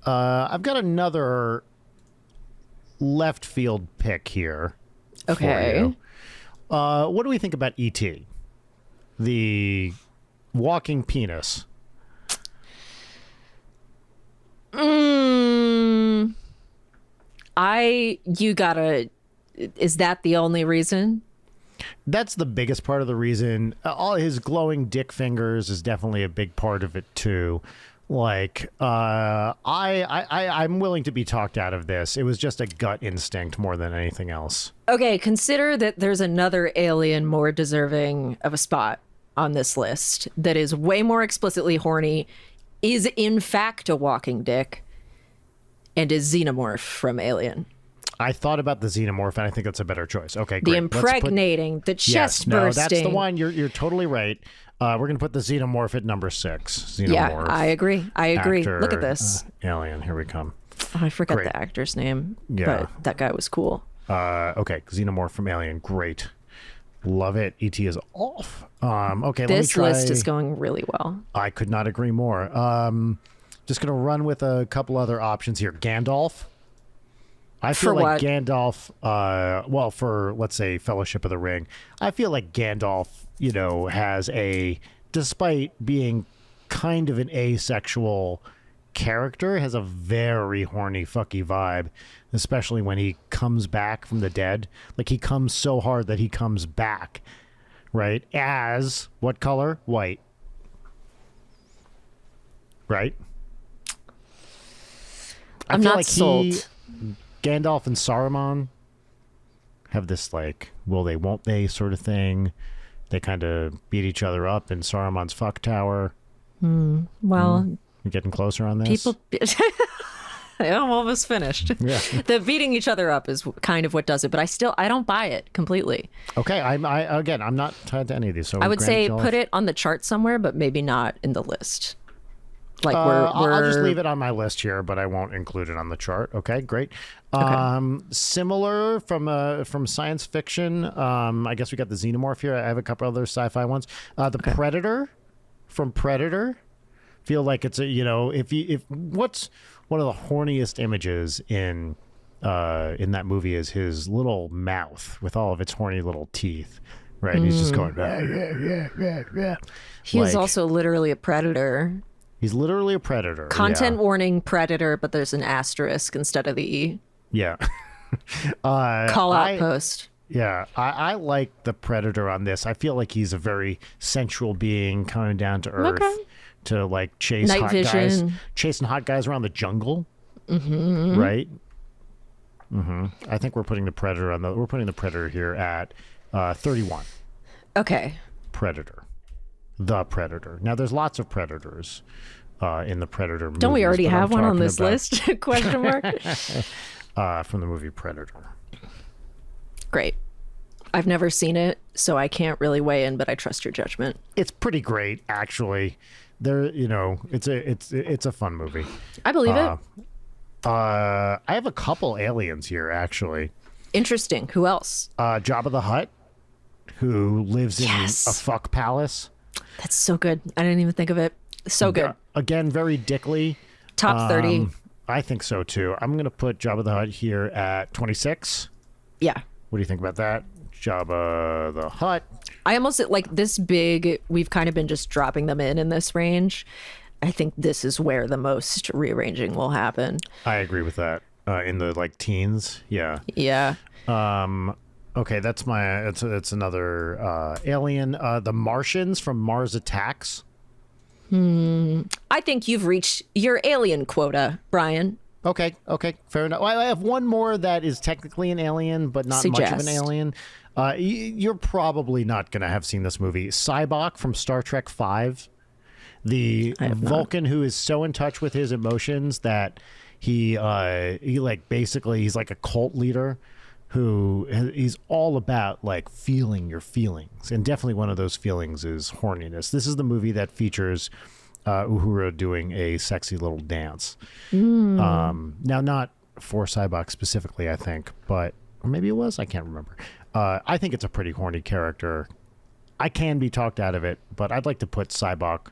[SPEAKER 1] got another left field pick here.
[SPEAKER 2] Okay.
[SPEAKER 1] For you. What do we think about E.T.? The walking penis.
[SPEAKER 2] Is that the only reason?
[SPEAKER 1] That's the biggest part of the reason. All his glowing dick fingers is definitely a big part of it too. Like, I'm willing to be talked out of this. It was just a gut instinct more than anything else.
[SPEAKER 2] Okay, consider that there's another alien more deserving of a spot on this list that is way more explicitly horny, is in fact a walking dick, and is Xenomorph from Alien.
[SPEAKER 1] I thought about the Xenomorph, and I think that's a better choice. Okay, great.
[SPEAKER 2] The impregnating, the chest bursting.
[SPEAKER 1] No, that's the one. You're totally right. We're going to put the Xenomorph at number 6. Xenomorph.
[SPEAKER 2] Yeah, I agree.
[SPEAKER 1] Actor,
[SPEAKER 2] Look at this.
[SPEAKER 1] Alien, here we come.
[SPEAKER 2] Oh, I forgot
[SPEAKER 1] Great.
[SPEAKER 2] the actor's name,
[SPEAKER 1] Yeah.
[SPEAKER 2] but that guy was cool.
[SPEAKER 1] Okay, Xenomorph from Alien. Great. Love it. E.T. is off. Okay,
[SPEAKER 2] this
[SPEAKER 1] let me try.
[SPEAKER 2] list is going really well.
[SPEAKER 1] I could not agree more. Just going to run with a couple other options here. Gandalf. I feel like Gandalf, well, for, let's say, Fellowship of the Ring, I feel like Gandalf, has despite being kind of an asexual character, has a very horny, fucky vibe, especially when he comes back from the dead. Like, he comes so hard that he comes back, right? As, what color? White. Right?
[SPEAKER 2] I'm not sold.
[SPEAKER 1] Gandalf and Saruman have this, like, will they, won't they sort of thing. They kind of beat each other up in Saruman's fuck tower.
[SPEAKER 2] Well,
[SPEAKER 1] You getting closer on this?
[SPEAKER 2] People. I'm almost finished.
[SPEAKER 1] Yeah.
[SPEAKER 2] The beating each other up is kind of what does it, but I don't buy it completely.
[SPEAKER 1] Okay, I'm not tied to any of these. So
[SPEAKER 2] I would say put it on the chart somewhere, but maybe not in the list. Like
[SPEAKER 1] I'll just leave it on my list here, but I won't include it on the chart. Okay, great. Similar from science fiction. I guess we got the Xenomorph here. I have a couple other sci-fi ones. The Predator from Predator. Feel like it's if what's one of the horniest images in that movie is his little mouth with all of its horny little teeth, right? And he's just going, yeah.
[SPEAKER 2] He is also literally a predator.
[SPEAKER 1] He's literally a predator.
[SPEAKER 2] Content warning predator, but there's an asterisk instead of the E.
[SPEAKER 1] Yeah.
[SPEAKER 2] Call out post.
[SPEAKER 1] Yeah, I like the Predator on this. I feel like he's a very sensual being coming down to Earth to like chase
[SPEAKER 2] Night
[SPEAKER 1] hot
[SPEAKER 2] vision.
[SPEAKER 1] guys, chasing hot guys around the jungle. Mm-hmm. Right. Mm-hmm. I think we're putting the Predator here at 31.
[SPEAKER 2] Okay.
[SPEAKER 1] Predator. The Predator. Now, there's lots of Predators in the Predator movies.
[SPEAKER 2] Don't we already have one on this list? Question mark.
[SPEAKER 1] From the movie Predator.
[SPEAKER 2] Great. I've never seen it, so I can't really weigh in, but I trust your judgment.
[SPEAKER 1] It's pretty great, actually. It's a fun movie.
[SPEAKER 2] I believe it.
[SPEAKER 1] I have a couple aliens here, actually.
[SPEAKER 2] Interesting. Who else?
[SPEAKER 1] Jabba the Hutt, who lives in a fuck palace.
[SPEAKER 2] That's so good. I didn't even think of it. So good.
[SPEAKER 1] Again, very dickly.
[SPEAKER 2] Top 30.
[SPEAKER 1] I think so, too. I'm going to put Jabba the Hutt here at 26.
[SPEAKER 2] Yeah.
[SPEAKER 1] What do you think about that? Jabba the Hutt.
[SPEAKER 2] I almost like this big. We've kind of been just dropping them in this range. I think this is where the most rearranging will happen.
[SPEAKER 1] I agree with that. In the like teens. Yeah.
[SPEAKER 2] Yeah.
[SPEAKER 1] Okay, that's it's another alien. The Martians from Mars Attacks.
[SPEAKER 2] I think you've reached your alien quota, Brian.
[SPEAKER 1] Okay, fair enough. Well, I have one more that is technically an alien, but not much of an alien. You're probably not going to have seen this movie. Cybok from Star Trek V. The Vulcan who is so in touch with his emotions that he like basically he's like a cult leader who he's all about like feeling your feelings, and definitely one of those feelings is horniness. This is the movie that features Uhura doing a sexy little dance. Now, not for Cybok specifically, I think, but or maybe it was. I can't remember. I think it's a pretty horny character. I can be talked out of it, but I'd like to put Cybok,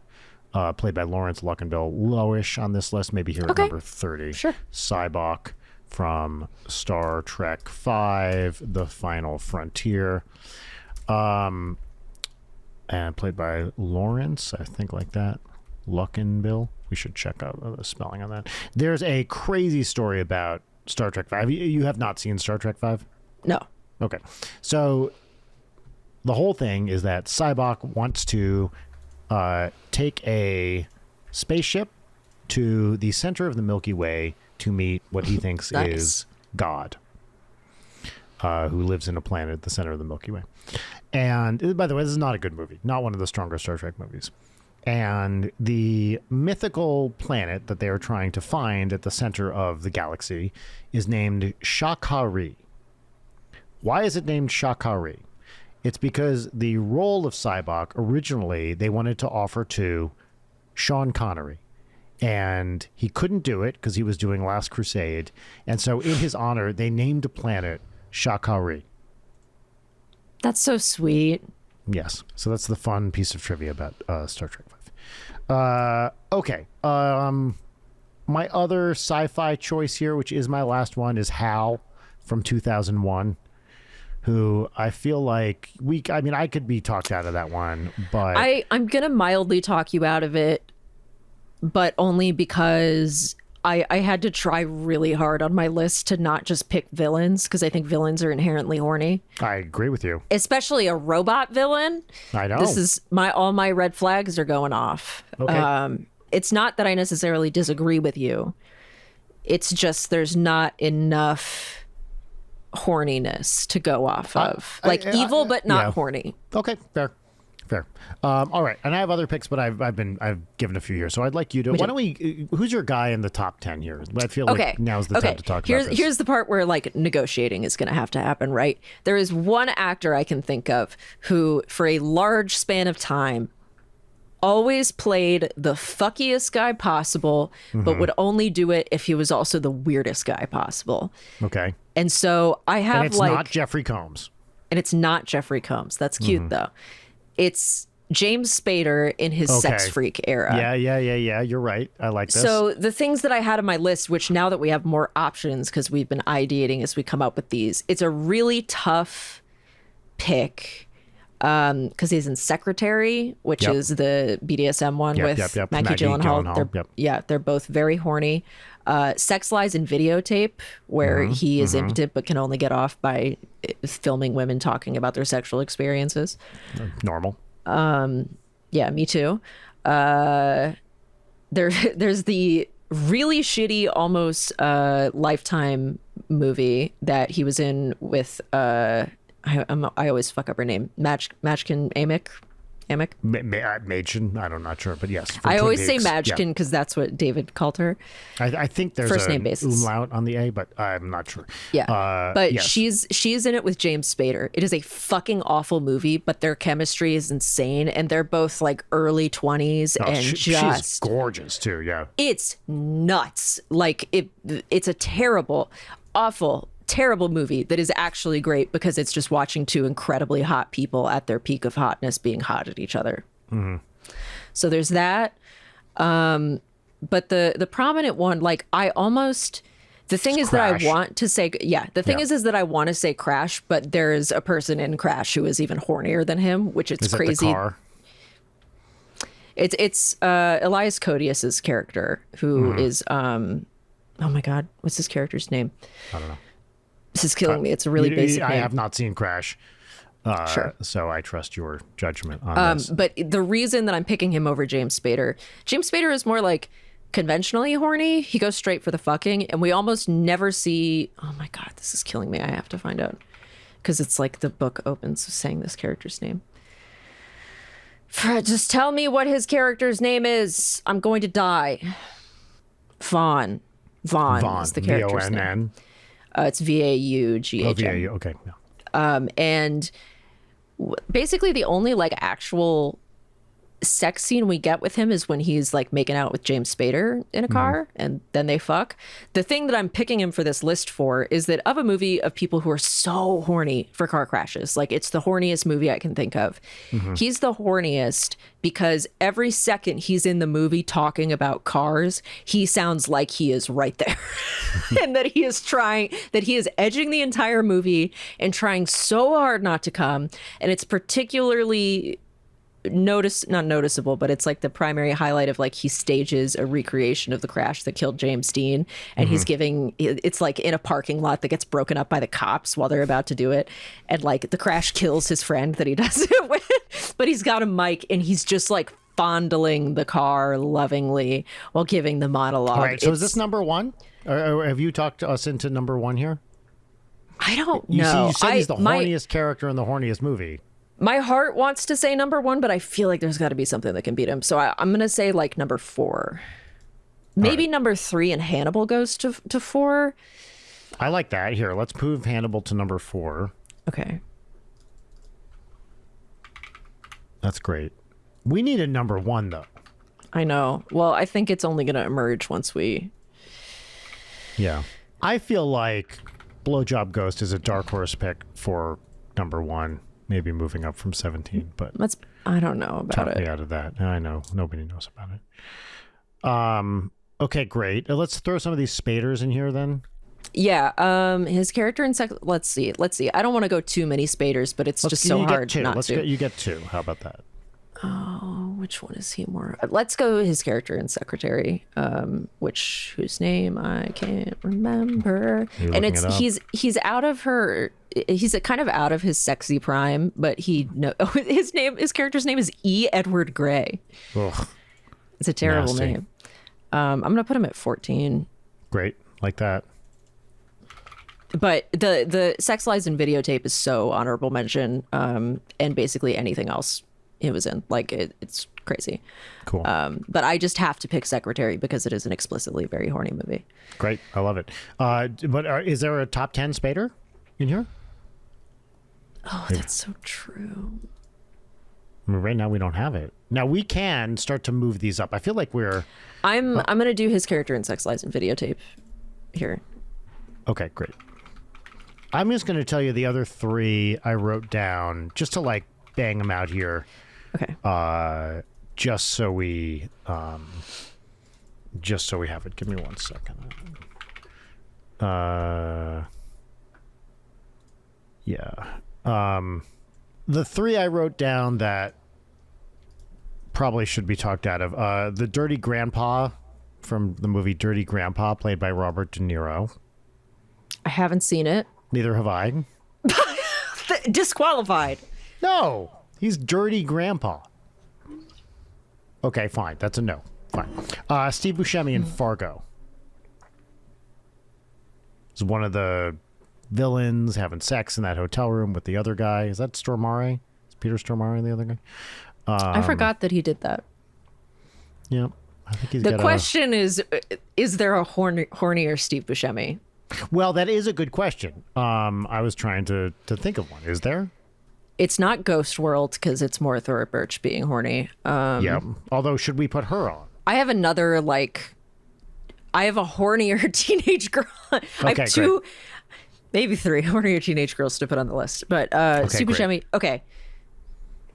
[SPEAKER 1] played by Lawrence Luckinbill, lowish on this list, maybe here at number 30.
[SPEAKER 2] Sure.
[SPEAKER 1] Cybok from Star Trek V, The Final Frontier. And played by Lawrence, I think like that. Luckinbill. We should check out the spelling on that. There's a crazy story about Star Trek V. You have not seen Star Trek V?
[SPEAKER 2] No.
[SPEAKER 1] Okay. So the whole thing is that Cybok wants to take a spaceship to the center of the Milky Way to meet what he thinks is God, who lives in a planet at the center of the Milky Way. And by the way, this is not a good movie, not one of the stronger Star Trek movies. And the mythical planet that they are trying to find at the center of the galaxy is named Shakari. Why is it named Shakari? It's because the role of Cybok, originally, they wanted to offer to Sean Connery. And he couldn't do it because he was doing Last Crusade. And so in his honor, they named a planet Shakari.
[SPEAKER 2] That's so sweet.
[SPEAKER 1] Yes. So that's the fun piece of trivia about Star Trek V. Okay. My other sci-fi choice here, which is my last one, is Hal from 2001, who I feel like I could be talked out of that one, but
[SPEAKER 2] I'm going to mildly talk you out of it, but only because I had to try really hard on my list to not just pick villains, because I think villains are inherently horny.
[SPEAKER 1] I agree with you.
[SPEAKER 2] Especially a robot villain.
[SPEAKER 1] I know.
[SPEAKER 2] This is all my red flags are going off.
[SPEAKER 1] Okay.
[SPEAKER 2] It's not that I necessarily disagree with you. It's just there's not enough horniness to go off of. Evil, but not horny.
[SPEAKER 1] Okay, fair Fair. All right, and I have other picks, but I've given a few here, so I'd like you to. Why don't we? Who's your guy in the top 10 here? I feel like now's the time to talk about this.
[SPEAKER 2] Here's the part where like negotiating is going to have to happen, right? There is one actor I can think of who, for a large span of time, always played the fuckiest guy possible, but would only do it if he was also the weirdest guy possible.
[SPEAKER 1] Okay.
[SPEAKER 2] And so I have
[SPEAKER 1] and it's not Jeffrey Combs.
[SPEAKER 2] And it's not Jeffrey Combs. That's cute though. It's James Spader in his sex freak era.
[SPEAKER 1] Yeah. You're right. I like this.
[SPEAKER 2] So the things that I had on my list, which now that we have more options because we've been ideating as we come up with these, it's a really tough pick because he's in Secretary, which is the BDSM one with Maggie Gyllenhaal. They're both very horny. Sex Lies and Videotape, where he is impotent but can only get off by filming women talking about their sexual experiences.
[SPEAKER 1] Normal.
[SPEAKER 2] Yeah, me too. There's the really shitty, almost Lifetime movie that he was in with. I always fuck up her name. Matchkin Amick.
[SPEAKER 1] Madchen, I'm not sure, but yes.
[SPEAKER 2] I always say Madchkin because that's what David called her.
[SPEAKER 1] I think there's
[SPEAKER 2] first
[SPEAKER 1] a
[SPEAKER 2] name basis.
[SPEAKER 1] umlaut on the A, but I'm not sure.
[SPEAKER 2] Yeah, but yes. she's in it with James Spader. It is a fucking awful movie, but their chemistry is insane, and they're both like early 20s, and
[SPEAKER 1] she's gorgeous too. Yeah,
[SPEAKER 2] it's nuts. Like it's a terrible, awful, terrible movie that is actually great because it's just watching two incredibly hot people at their peak of hotness being hot at each other. So there's that. But the prominent one, like the thing is
[SPEAKER 1] Crash.
[SPEAKER 2] that I want to say, is that I want to say Crash, but there's a person in Crash who is even hornier than him, which it's crazy.
[SPEAKER 1] The car?
[SPEAKER 2] It's Elias Koteas's character who is, oh my God, what's his character's name?
[SPEAKER 1] I don't know.
[SPEAKER 2] This is killing me. It's a really basic name.
[SPEAKER 1] I have not seen Crash, so I trust your judgment on this.
[SPEAKER 2] But the reason that I'm picking him over James Spader is more like conventionally horny. He goes straight for the fucking, and we almost never see. Oh my God, this is killing me. I have to find out because it's like the book opens saying this character's name. Just tell me what his character's name is. I'm going to die. Vaughn is the character's name.
[SPEAKER 1] Vonn.
[SPEAKER 2] It's Vaughn.
[SPEAKER 1] Oh, VAU. Okay. Yeah.
[SPEAKER 2] And basically the only like actual sex scene we get with him is when he's like making out with James Spader in a car and then they fuck. The thing that I'm picking him for this list for is that of a movie of people who are so horny for car crashes, like it's the horniest movie I can think of. He's the horniest because every second he's in the movie talking about cars, he sounds like he is right there. And that he is edging the entire movie and trying so hard not to come. And it's particularly not noticeable, but it's like the primary highlight of like he stages a recreation of the crash that killed James Dean, and he's giving it's like in a parking lot that gets broken up by the cops while they're about to do it, and like the crash kills his friend that he does it with, but he's got a mic and he's just like fondling the car lovingly while giving the monologue.
[SPEAKER 1] All right, so is this number one, or have you talked us into number one here?
[SPEAKER 2] I don't know.
[SPEAKER 1] You said he's the horniest character in the horniest movie.
[SPEAKER 2] My heart wants to say number one, but I feel like there's got to be something that can beat him. So I'm going to say like number 4. Maybe number 3 and Hannibal goes to 4.
[SPEAKER 1] I like that. Here, let's move Hannibal to number 4.
[SPEAKER 2] Okay.
[SPEAKER 1] That's great. We need a number 1, though.
[SPEAKER 2] I know. Well, I think it's only going to emerge once we...
[SPEAKER 1] Yeah. I feel like Blowjob Ghost is a dark horse pick for number 1. Maybe moving up from 17, but
[SPEAKER 2] I don't know about it.
[SPEAKER 1] Talk me out of that. I know nobody knows about it. Okay, great. Let's throw some of these Spaders in here then.
[SPEAKER 2] Yeah. His character in let's see. I don't want to go too many Spaders, but it's just so hard not to.
[SPEAKER 1] You get 2. How about that?
[SPEAKER 2] Oh, which one is he more? Let's go his character in Secretary, whose name I can't remember. And he's out of her. He's kind of out of his sexy prime, but his character's name is E. Edward Grey.
[SPEAKER 1] Ugh,
[SPEAKER 2] it's a terrible name. I'm gonna put him at 14.
[SPEAKER 1] Great, like that.
[SPEAKER 2] But the Sex Lies and Videotape is so honorable mention, and basically anything else he was in. Like it's crazy.
[SPEAKER 1] Cool.
[SPEAKER 2] But I just have to pick Secretary because it is an explicitly very horny movie.
[SPEAKER 1] Great. I love it. But is there a top 10 Spader in here?
[SPEAKER 2] Oh, that's so true.
[SPEAKER 1] I mean, right now we don't have it. Now we can start to move these up. I feel like we're...
[SPEAKER 2] I'm going to do his character in Sex, Lies, and Videotape here.
[SPEAKER 1] Okay, great. I'm just going to tell you the other 3 I wrote down just to like bang them out here.
[SPEAKER 2] Okay.
[SPEAKER 1] Just so we have it. Give me 1 second. The 3 I wrote down that probably should be talked out of. The Dirty Grandpa from the movie Dirty Grandpa, played by Robert De Niro.
[SPEAKER 2] I haven't seen it.
[SPEAKER 1] Neither have I.
[SPEAKER 2] Disqualified.
[SPEAKER 1] No, he's Dirty Grandpa. Okay, fine. That's a no. Fine. Steve Buscemi in Fargo. He's one of the villains having sex in that hotel room with the other guy. Is that Stormare? Is Peter Stormare the other guy?
[SPEAKER 2] I forgot that he did that.
[SPEAKER 1] Yeah. I think he's
[SPEAKER 2] the question is there a hornier Steve Buscemi?
[SPEAKER 1] Well, that is a good question. I was trying to think of one. Is there?
[SPEAKER 2] It's not Ghost World because it's more Thora Birch being horny.
[SPEAKER 1] Yeah. Although, should we put her on?
[SPEAKER 2] I have another, I have a hornier teenage girl. I have 2,
[SPEAKER 1] great.
[SPEAKER 2] maybe 3 hornier teenage girls to put on the list. But Steve Buscemi, okay.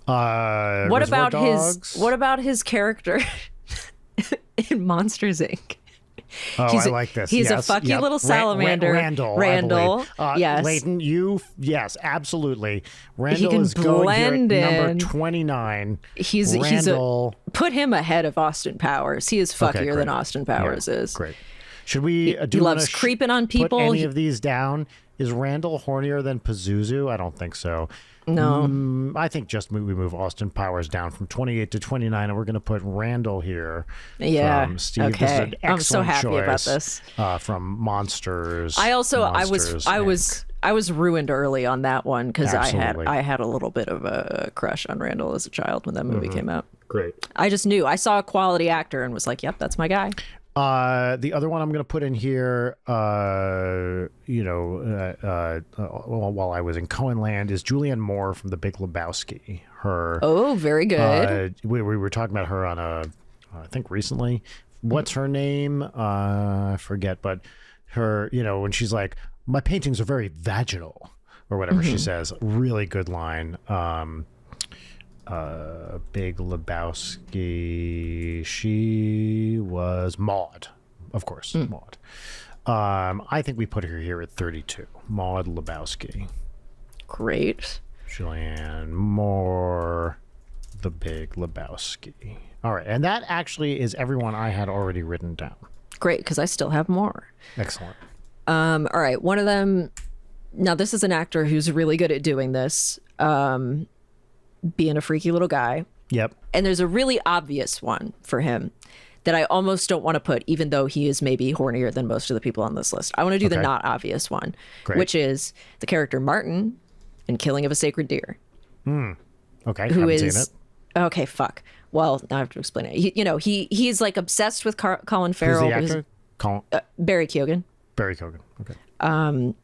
[SPEAKER 2] What about his character in Monsters, Inc.?
[SPEAKER 1] Oh, I like this.
[SPEAKER 2] He's a fucky little salamander. Randall.
[SPEAKER 1] Yes. Leighton, yes, absolutely. Randall is going here at number 29.
[SPEAKER 2] Put him ahead of Austin Powers. He is fuckier than Austin Powers is.
[SPEAKER 1] Great. Should we
[SPEAKER 2] he loves creeping on people.
[SPEAKER 1] Put any of these down? Is Randall hornier than Pazuzu? I don't think so.
[SPEAKER 2] No.
[SPEAKER 1] I think we move Austin Powers down from 28 to 29, and we're going to put Randall here.
[SPEAKER 2] Yeah.
[SPEAKER 1] From Steve.
[SPEAKER 2] Okay.
[SPEAKER 1] This is an excellent
[SPEAKER 2] I'm so happy
[SPEAKER 1] choice,
[SPEAKER 2] about this.
[SPEAKER 1] From Monsters.
[SPEAKER 2] I was ruined early on that one because I had a little bit of a crush on Randall as a child when that movie came out.
[SPEAKER 1] Great.
[SPEAKER 2] I just knew. I saw a quality actor and was like, "Yep, that's my guy."
[SPEAKER 1] The other one I'm going to put in here, while I was in Cohenland, is Julianne Moore from The Big Lebowski.
[SPEAKER 2] Very good.
[SPEAKER 1] We were talking about her on I think recently. What's her name? I forget, but her, when she's like, my paintings are very vaginal, or whatever she says. Really good line. Big Lebowski. She was Maud, of course. Maud. I think we put her here at 32. Maud Lebowski.
[SPEAKER 2] Great.
[SPEAKER 1] Julianne Moore, The Big Lebowski. All right, and that actually is everyone I had already written down.
[SPEAKER 2] Great, because I still have more.
[SPEAKER 1] Excellent.
[SPEAKER 2] All right, one of them. Now, this is an actor who's really good at doing this. Being a freaky little guy.
[SPEAKER 1] Yep.
[SPEAKER 2] And there's a really obvious one for him that I almost don't want to put, even though he is maybe hornier than most of the people on this list. I want to do the not obvious one, which is the character Martin in Killing of a Sacred Deer.
[SPEAKER 1] Okay.
[SPEAKER 2] Who
[SPEAKER 1] Haven't
[SPEAKER 2] is
[SPEAKER 1] seen it.
[SPEAKER 2] Okay, fuck. Well, now I have to explain it. He's like obsessed with Colin Farrell.
[SPEAKER 1] Who's the actor?
[SPEAKER 2] Barry Keoghan.
[SPEAKER 1] Barry Keoghan. Okay.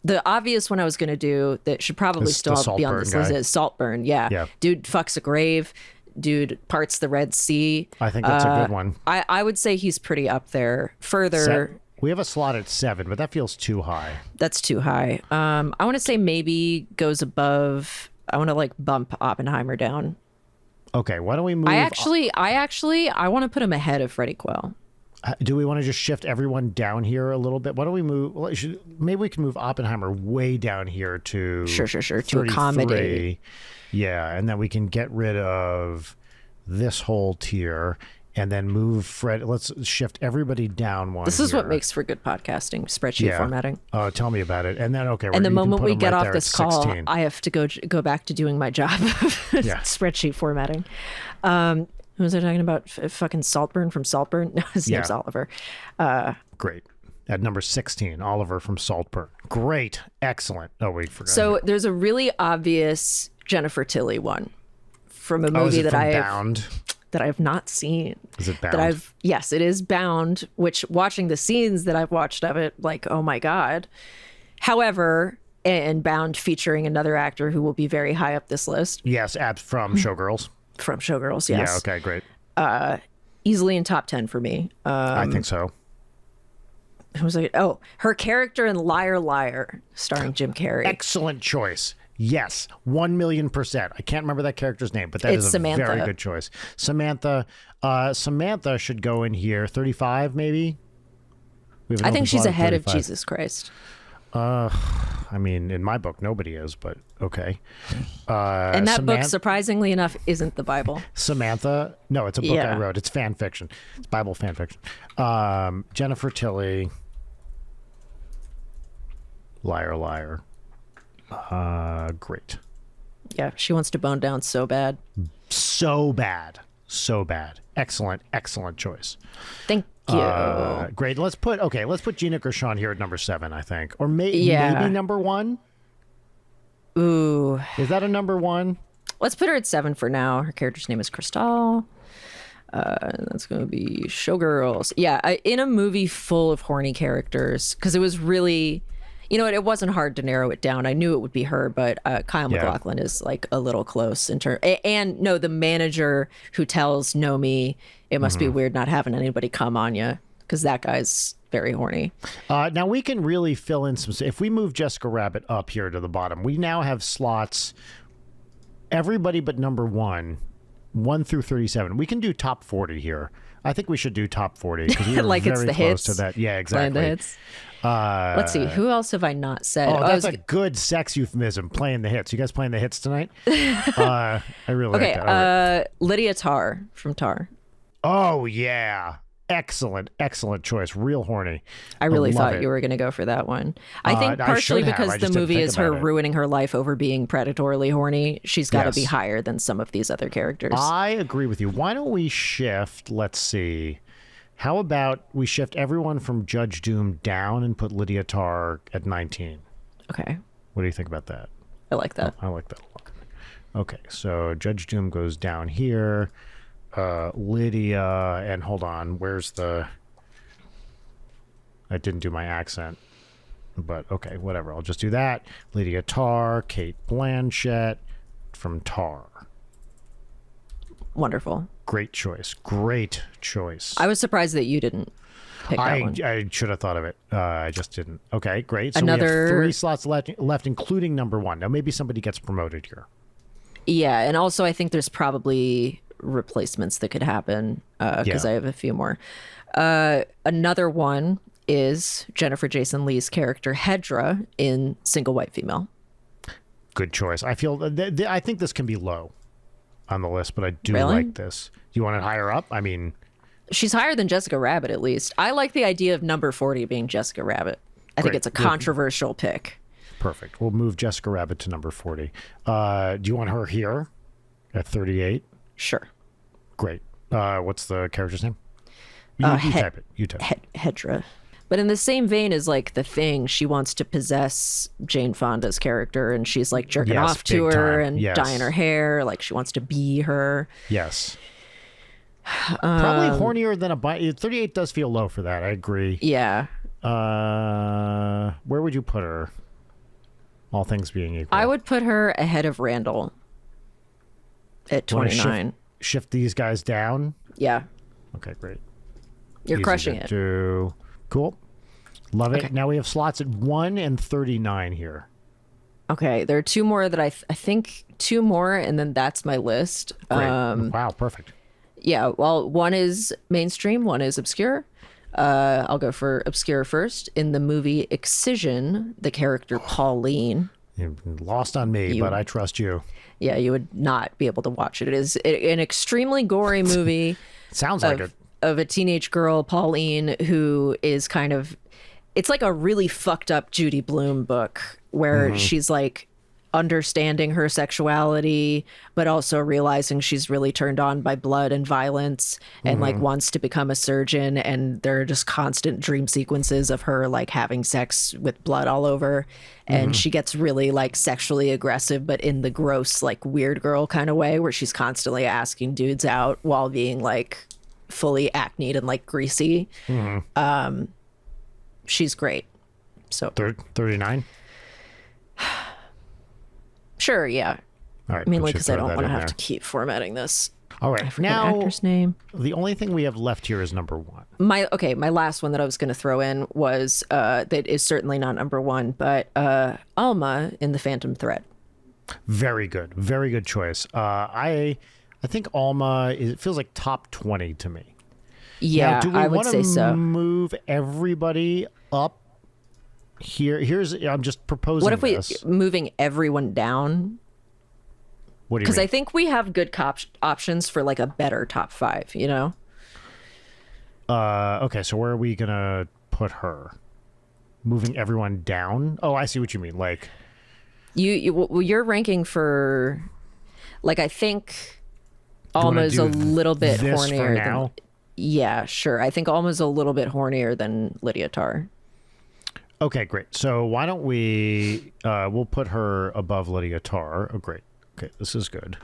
[SPEAKER 2] The obvious one I was going to do that should probably still be on this list is Saltburn. Yeah. Dude fucks a grave. Dude parts the Red Sea.
[SPEAKER 1] I think that's a good one.
[SPEAKER 2] I would say he's pretty up there. Further,
[SPEAKER 1] we have a slot at 7, but that feels too high.
[SPEAKER 2] That's too high. I want to say maybe goes above. I want to bump Oppenheimer down.
[SPEAKER 1] Okay, why don't we move?
[SPEAKER 2] I want to put him ahead of Freddie Quell.
[SPEAKER 1] Do we want to just shift everyone down here a little bit? Why don't we move? Well, maybe we can move Oppenheimer way down here to
[SPEAKER 2] sure to accommodate.
[SPEAKER 1] Yeah, and then we can get rid of this whole tier and then move Fred. Let's shift everybody down one.
[SPEAKER 2] This is what makes for good podcasting: spreadsheet formatting.
[SPEAKER 1] Oh, tell me about it. And then
[SPEAKER 2] and the moment we get off this call, I have to go back to doing my job of spreadsheet formatting. Who was I talking about? Fucking Saltburn from Saltburn? No, his name's Oliver.
[SPEAKER 1] Great. At number 16, Oliver from Saltburn. Great. Excellent. Oh, we forgot.
[SPEAKER 2] So there's a really obvious Jennifer Tilly one from a
[SPEAKER 1] Oh, is
[SPEAKER 2] movie
[SPEAKER 1] it
[SPEAKER 2] that
[SPEAKER 1] from
[SPEAKER 2] I have
[SPEAKER 1] Bound?
[SPEAKER 2] that I've not seen.
[SPEAKER 1] Is it Bound?
[SPEAKER 2] That I've yes, it is Bound, which watching the scenes that I've watched of it, like, oh my God. However, and Bound featuring another actor who will be very high up this list
[SPEAKER 1] Yes, from Showgirls.
[SPEAKER 2] from Showgirls, yes.
[SPEAKER 1] Yeah, okay, great.
[SPEAKER 2] Easily in top 10 for me.
[SPEAKER 1] I think so.
[SPEAKER 2] Who was like, oh, her character in Liar Liar, starring Jim Carrey.
[SPEAKER 1] Excellent choice. Yes, 1,000,000%. I can't remember that character's name, but that
[SPEAKER 2] It's
[SPEAKER 1] is a
[SPEAKER 2] Samantha.
[SPEAKER 1] very good choice. Samantha. Samantha should go in here. 35, maybe? We have an
[SPEAKER 2] I
[SPEAKER 1] open
[SPEAKER 2] think she's
[SPEAKER 1] slot at
[SPEAKER 2] ahead of
[SPEAKER 1] 35.
[SPEAKER 2] Jesus Christ.
[SPEAKER 1] I mean, in my book, nobody is, but okay.
[SPEAKER 2] And that book, surprisingly enough, isn't the Bible.
[SPEAKER 1] Samantha. No, it's a book
[SPEAKER 2] Yeah.
[SPEAKER 1] I wrote. It's fan fiction. It's Bible fan fiction. Jennifer Tilly. Liar, liar. Great.
[SPEAKER 2] Yeah, she wants to bone down so bad.
[SPEAKER 1] So bad. So bad. Excellent, excellent choice.
[SPEAKER 2] Thank you.
[SPEAKER 1] Great. Let's put Gina Gershon here at number 7, I think. Or
[SPEAKER 2] Yeah.
[SPEAKER 1] maybe number 1.
[SPEAKER 2] Ooh.
[SPEAKER 1] Is that a number 1?
[SPEAKER 2] Let's put her at 7 for now. Her character's name is Cristal. That's going to be Showgirls. Yeah, in a movie full of horny characters, because it was really, it wasn't hard to narrow it down. I knew it would be her, but Kyle MacLachlan is like a little close in terms. And no, the manager who tells Nomi it must be weird not having anybody come on you, because that guy's very horny.
[SPEAKER 1] Now we can really fill in some. If we move Jessica Rabbit up here to the bottom, we now have slots. Everybody but number 1 through 37. We can do top 40 here. I think we should do top 40 because we are
[SPEAKER 2] Like it's
[SPEAKER 1] very
[SPEAKER 2] the
[SPEAKER 1] close
[SPEAKER 2] hits.
[SPEAKER 1] to that. Yeah,
[SPEAKER 2] Playing
[SPEAKER 1] exactly.
[SPEAKER 2] the hits. Let's see. Who else have I not said?
[SPEAKER 1] Oh, that's a good sex euphemism. Playing the hits. You guys playing the hits tonight? I really
[SPEAKER 2] Okay.
[SPEAKER 1] like that.
[SPEAKER 2] Lydia Tarr from Tar.
[SPEAKER 1] Oh yeah, excellent, excellent choice. Real horny.
[SPEAKER 2] I really
[SPEAKER 1] love
[SPEAKER 2] thought
[SPEAKER 1] it.
[SPEAKER 2] you were going to go for that one. I think
[SPEAKER 1] I
[SPEAKER 2] partially
[SPEAKER 1] should have.
[SPEAKER 2] because
[SPEAKER 1] I
[SPEAKER 2] the
[SPEAKER 1] just didn't
[SPEAKER 2] movie
[SPEAKER 1] think
[SPEAKER 2] is her
[SPEAKER 1] about it.
[SPEAKER 2] ruining her life over being predatorily horny. She's got to
[SPEAKER 1] Yes.
[SPEAKER 2] be higher than some of these other characters.
[SPEAKER 1] I agree with you. Why don't we shift? Let's see. How about we shift everyone from Judge Doom down and put Lydia Tarr at 19?
[SPEAKER 2] Okay.
[SPEAKER 1] What do you think about that?
[SPEAKER 2] I like that.
[SPEAKER 1] I like that a lot. Okay, so Judge Doom goes down here. Lydia, and hold on, where's the... I didn't do my accent, but okay, whatever. I'll just do that. Lydia Tarr, Kate Blanchett from Tar.
[SPEAKER 2] Wonderful.
[SPEAKER 1] Great choice. Great choice.
[SPEAKER 2] I was surprised that you didn't pick that one.
[SPEAKER 1] I should have thought of it. I just didn't. Okay, great. So we
[SPEAKER 2] Another-
[SPEAKER 1] have 3 slots left, including number 1. Now maybe somebody gets promoted here.
[SPEAKER 2] Yeah, and also I think there's probably replacements that could happen because
[SPEAKER 1] Yeah.
[SPEAKER 2] I have a few more. Another one is Jennifer Jason Leigh's character Hedra in Single White Female.
[SPEAKER 1] Good choice. I feel. I think this can be low on the list, but I do
[SPEAKER 2] Really?
[SPEAKER 1] like this. Do you want it higher up? I mean,
[SPEAKER 2] She's higher than Jessica Rabbit, at least. I like the idea of number 40 being Jessica Rabbit. I think
[SPEAKER 1] Great.
[SPEAKER 2] it's a controversial pick.
[SPEAKER 1] perfect. We'll move Jessica Rabbit to number 40. Do you want her here at 38?
[SPEAKER 2] Sure.
[SPEAKER 1] Great. What's the character's name? You type it. You type it.
[SPEAKER 2] Hedra. But in the same vein as like The Thing, she wants to possess Jane Fonda's character, and she's like jerking
[SPEAKER 1] Yes,
[SPEAKER 2] off to
[SPEAKER 1] big
[SPEAKER 2] her
[SPEAKER 1] time.
[SPEAKER 2] and
[SPEAKER 1] Yes.
[SPEAKER 2] dyeing her hair. Like she wants to be her.
[SPEAKER 1] Yes. Probably hornier than a 38 does feel low for that. I agree.
[SPEAKER 2] Yeah.
[SPEAKER 1] Where would you put her? All things being equal.
[SPEAKER 2] I would put her ahead of Randall at
[SPEAKER 1] Wanna
[SPEAKER 2] 29.
[SPEAKER 1] Shift these guys down.
[SPEAKER 2] Yeah.
[SPEAKER 1] Okay, great.
[SPEAKER 2] You're
[SPEAKER 1] Easy
[SPEAKER 2] crushing
[SPEAKER 1] to
[SPEAKER 2] it.
[SPEAKER 1] do. Cool. Love it.
[SPEAKER 2] Okay.
[SPEAKER 1] Now we have slots at 1 and 39 here.
[SPEAKER 2] Okay. There are two more that I think two more, and then that's my list.
[SPEAKER 1] Great. Wow, perfect.
[SPEAKER 2] Yeah. Well, one is mainstream, one is obscure. I'll go for obscure first. In the movie Excision, the character Pauline.
[SPEAKER 1] You've lost on me, but I trust you.
[SPEAKER 2] Yeah, you would not be able to watch it. It is an extremely gory movie
[SPEAKER 1] Sounds like it.
[SPEAKER 2] of a teenage girl, Pauline, who is it's like a really fucked up Judy Blume book where she's like understanding her sexuality, but also realizing she's really turned on by blood and violence and like wants to become a surgeon. And there are just constant dream sequences of her like having sex with blood all over. And she gets really like sexually aggressive, but in the gross, like weird girl kind of way where she's constantly asking dudes out while being like fully acneed and like greasy. She's great. So
[SPEAKER 1] 39.
[SPEAKER 2] Sure, yeah.
[SPEAKER 1] All right.
[SPEAKER 2] Mainly because I don't want to have to keep formatting this.
[SPEAKER 1] All right.
[SPEAKER 2] I forget the actor's name.
[SPEAKER 1] The only thing we have left here is number 1.
[SPEAKER 2] My last one that I was going to throw in was that is certainly not number 1, but Alma in The Phantom Thread.
[SPEAKER 1] Very good. Very good choice. I think Alma it feels like top 20 to me.
[SPEAKER 2] Yeah,
[SPEAKER 1] now, do we
[SPEAKER 2] I would say so.
[SPEAKER 1] Move everybody up here? I'm just proposing.
[SPEAKER 2] What if
[SPEAKER 1] this.
[SPEAKER 2] moving everyone down?
[SPEAKER 1] What do you mean?
[SPEAKER 2] Because I think we have good options for like a better top 5. You know.
[SPEAKER 1] Okay, so where are we gonna put her? Moving everyone down? Oh, I see what you mean. Like
[SPEAKER 2] you're ranking for, like, I think Alma's a little bit hornier than. Yeah, sure. I think Alma's a little bit hornier than Lydia Tarr.
[SPEAKER 1] Okay, great. So why don't we, we'll put her above Lydia Tarr. Oh, great. Okay, this is good.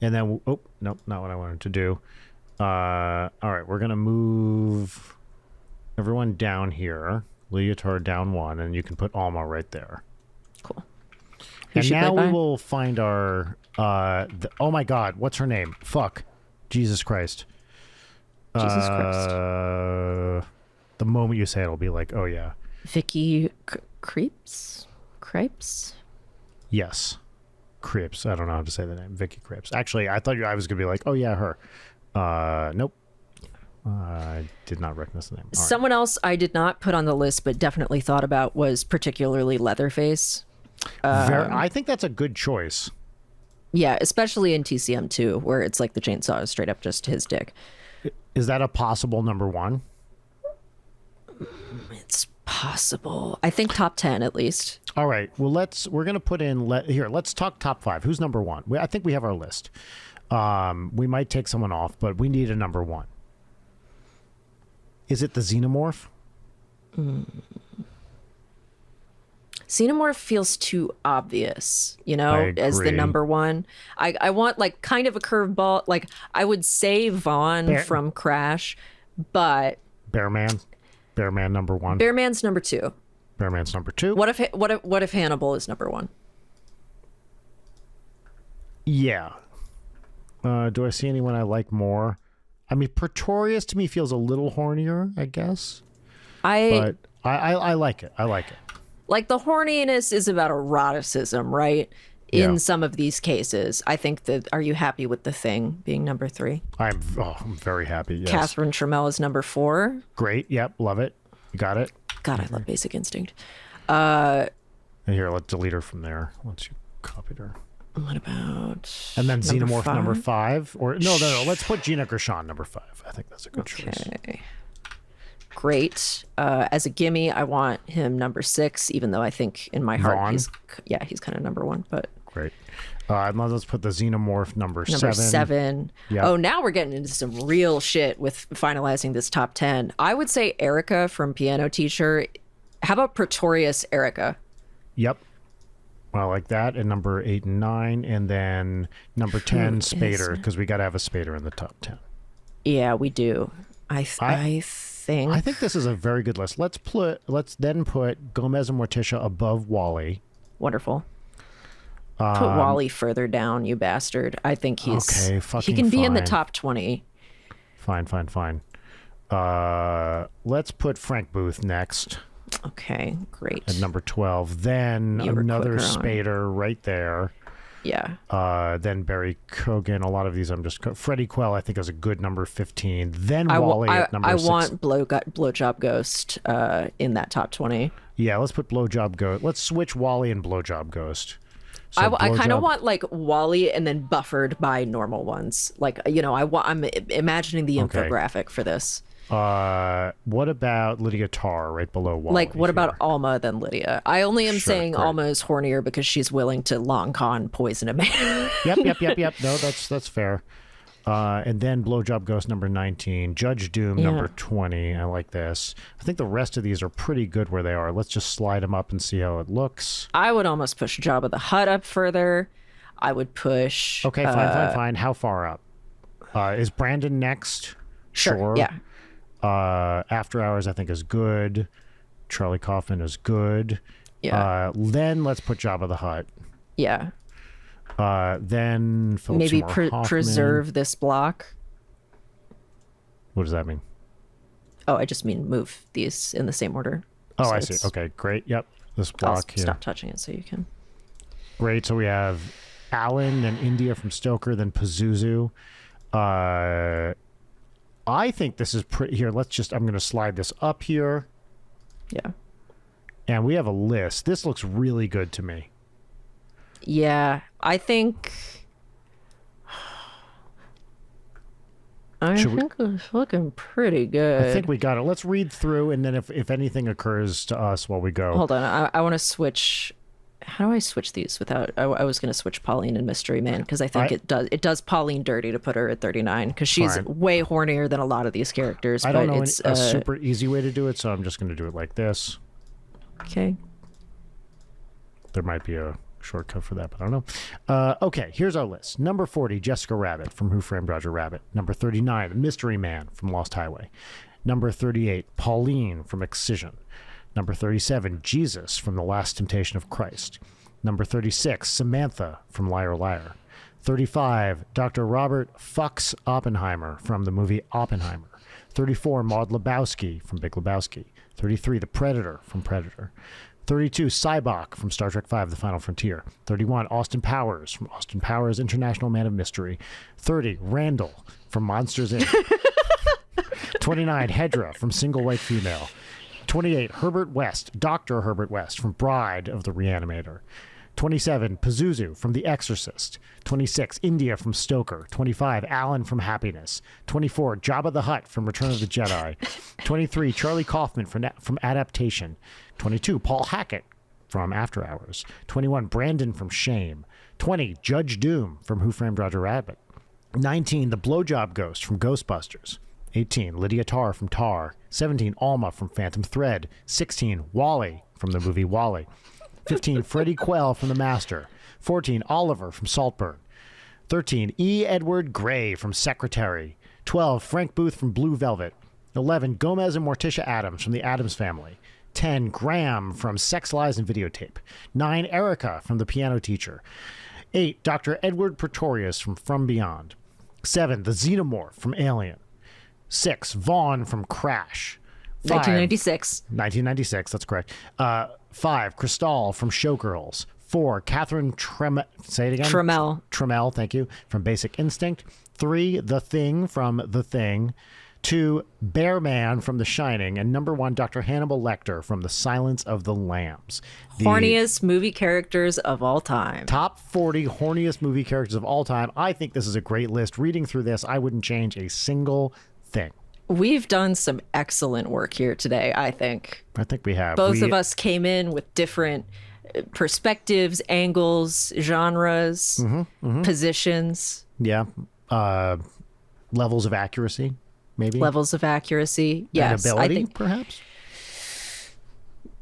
[SPEAKER 1] And then, oh, nope, not what I wanted to do. All right, we're going to move everyone down here. Lydia Tarr down 1, and you can put Alma right there.
[SPEAKER 2] Cool.
[SPEAKER 1] And now we will find our, oh my God, what's her name? Fuck. Jesus Christ.
[SPEAKER 2] Jesus Christ.
[SPEAKER 1] The moment you say it, it'll be like, oh yeah.
[SPEAKER 2] Vicky Crepes?
[SPEAKER 1] Yes. Crepes. I don't know how to say the name. Vicky Crepes. Actually, I thought I was going to be like, oh yeah, her. Nope. I did not recognize the name. All
[SPEAKER 2] Someone else I did not put on the list, but definitely thought about was particularly Leatherface.
[SPEAKER 1] I think that's a good choice.
[SPEAKER 2] Yeah, especially in TCM2, where it's like the chainsaw is straight up just his dick.
[SPEAKER 1] Is that a possible number 1?
[SPEAKER 2] It's possible. I think top 10 at least.
[SPEAKER 1] All right. Well, we're going to put in here. Let's talk top 5. Who's number 1? I think we have our list. We might take someone off, but we need a number 1. Is it the Xenomorph?
[SPEAKER 2] Xenomorph feels too obvious, you know, as the number 1. I want like kind of a curveball. Like I would say Vaughn from Crash, but
[SPEAKER 1] Bearman number 1.
[SPEAKER 2] Bearman's number 2.
[SPEAKER 1] Bearman's number 2.
[SPEAKER 2] What if Hannibal is number 1?
[SPEAKER 1] Yeah. Do I see anyone I like more? I mean, Pretorius to me feels a little hornier, I guess. But I like it. I like it.
[SPEAKER 2] Like the horniness is about eroticism, right? In some of these cases, I think that. Are you happy with The Thing being number 3?
[SPEAKER 1] I'm very happy. Yes.
[SPEAKER 2] Catherine Trammell is number 4.
[SPEAKER 1] Great. Yep. Love it. You got it.
[SPEAKER 2] God, I love Basic Instinct.
[SPEAKER 1] And here, let's delete her from there once you copied her.
[SPEAKER 2] What about?
[SPEAKER 1] And then Xenomorph number 5, or no. Let's put Gina Gershon number 5. I think that's a good choice.
[SPEAKER 2] Great. As a gimme, I want him number 6, even though I think in my heart
[SPEAKER 1] Vaughn.
[SPEAKER 2] he's kind of number 1. But
[SPEAKER 1] great. Let's put the Xenomorph number 7.
[SPEAKER 2] Number 7. Yep. Oh, now we're getting into some real shit with finalizing this top 10. I would say Erica from Piano Teacher. How about Pretorius Erica?
[SPEAKER 1] Yep. I like that. And number 8 and 9. And then number 10, Spader, because we got to have a Spader in the top 10.
[SPEAKER 2] Yeah, we do. I think
[SPEAKER 1] this is a very good list. Let's then put Gomez and Morticia above Wally.
[SPEAKER 2] Wonderful. Put Wally further down, you bastard. I think he's
[SPEAKER 1] okay.
[SPEAKER 2] He can be in the top 20.
[SPEAKER 1] Fine. Let's put Frank Booth next.
[SPEAKER 2] Okay, great.
[SPEAKER 1] At number 12. Then another Spader right there.
[SPEAKER 2] Yeah.
[SPEAKER 1] Then Barry Kogan. A lot of these I'm just... Freddie Quell, I think, is a good number 15. Then Wally at number 6.
[SPEAKER 2] I want Blowjob Ghost in that top 20.
[SPEAKER 1] Yeah, let's put Blowjob Ghost. Let's switch Wally and Blowjob Ghost.
[SPEAKER 2] So I kind of want like Wally and then buffered by normal ones. Like, you know, I'm imagining the infographic for this.
[SPEAKER 1] What about Lydia Tarr right below Wally?
[SPEAKER 2] Like, what about Alma than Lydia? I only am saying
[SPEAKER 1] great.
[SPEAKER 2] Alma is hornier because she's willing to long con poison a man.
[SPEAKER 1] Yep. No, that's fair. And then Blowjob Ghost number 19, Judge Doom number 20. I like this. I think the rest of these are pretty good where they are. Let's just slide them up and see how it looks.
[SPEAKER 2] I would almost push Jabba the Hutt up further. I would push.
[SPEAKER 1] Okay, fine. How far up? Is Brandon next?
[SPEAKER 2] Sure. Yeah.
[SPEAKER 1] After Hours, I think, is good. Charlie Kaufman is good.
[SPEAKER 2] Yeah.
[SPEAKER 1] Then let's put Jabba the Hutt.
[SPEAKER 2] Yeah.
[SPEAKER 1] Then Philip
[SPEAKER 2] Maybe
[SPEAKER 1] Seymour Hoffman.
[SPEAKER 2] preserve this block.
[SPEAKER 1] What does that mean?
[SPEAKER 2] Oh, I just mean move these in the same order.
[SPEAKER 1] Oh,
[SPEAKER 2] So
[SPEAKER 1] I see. Okay, great. Yep. This block here.
[SPEAKER 2] Stop touching it so you can.
[SPEAKER 1] Great. So we have Alan, then India from Stoker, then Pazuzu. I think this is pretty. Here, I'm going to slide this up here.
[SPEAKER 2] Yeah.
[SPEAKER 1] And we have a list. This looks really good to me.
[SPEAKER 2] Yeah, I think. I think it's looking pretty good.
[SPEAKER 1] I think we got it. Let's read through, and then if anything occurs to us while we go.
[SPEAKER 2] Hold on, I want to switch. How do I switch these without? I was going to switch Pauline and Mystery Man because I think it does Pauline dirty to put her at 39 because she's way hornier than a lot of these characters.
[SPEAKER 1] I don't know a super easy way to do it, so I'm just going to do it like this.
[SPEAKER 2] Okay.
[SPEAKER 1] There might be a shortcut for that, but I don't know. Okay, here's our list. Number 40, Jessica Rabbit from Who Framed Roger Rabbit. Number 39, Mystery Man from Lost Highway. Number 38, Pauline from Excision. Number 37, Jesus from The Last Temptation of Christ. Number 36, Samantha from Liar Liar. 35, Dr. Robert Fucks Oppenheimer from the movie Oppenheimer. 34, Maud Lebowski from Big Lebowski. 33, The Predator from Predator. 32, Cybok from Star Trek V, The Final Frontier. 31, Austin Powers from Austin Powers, International Man of Mystery. 30, Randall from Monsters, Inc. 29, Hedra from Single White Female. 28, Herbert West, Dr. Herbert West from Bride of the Reanimator. 27, Pazuzu from The Exorcist. 26, India from Stoker. 25, Alan from Happiness. 24, Jabba the Hutt from Return of the Jedi. 23, Charlie Kaufman from Adaptation. 22, Paul Hackett from After Hours. 21, Brandon from Shame. 20, Judge Doom from Who Framed Roger Rabbit. 19, The Blowjob Ghost from Ghostbusters. 18, Lydia Tarr from Tar. 17, Alma from Phantom Thread. 16, Wally from the movie Wally. 15, Freddie Quell from The Master. 14, Oliver from Saltburn. 13, E. Edward Gray from Secretary. 12, Frank Booth from Blue Velvet. 11, Gomez and Morticia Adams from The Addams Family. 10, Graham from Sex, Lies, and Videotape. 9, Erica from The Piano Teacher. 8, Dr. Edward Pretorius from Beyond. 7, the Xenomorph from Alien. 6, Vaughn from Crash. 5, 1996, that's correct. 5, Cristal from Showgirls. 4, Catherine say it again? Trammell, thank you, from Basic Instinct. 3, The Thing from The Thing. 2, Bearman from The Shining. And number 1, Dr. Hannibal Lecter from The Silence of the Lambs.
[SPEAKER 2] Horniest movie characters of all time.
[SPEAKER 1] Top 40 horniest movie characters of all time. I think this is a great list. Reading through this, I wouldn't change a single thing.
[SPEAKER 2] We've done some excellent work here today, I think.
[SPEAKER 1] I think we have.
[SPEAKER 2] Both of us came in with different perspectives, angles, genres, positions.
[SPEAKER 1] Yeah. Levels of accuracy, maybe.
[SPEAKER 2] Levels of accuracy, yes.
[SPEAKER 1] And ability, perhaps?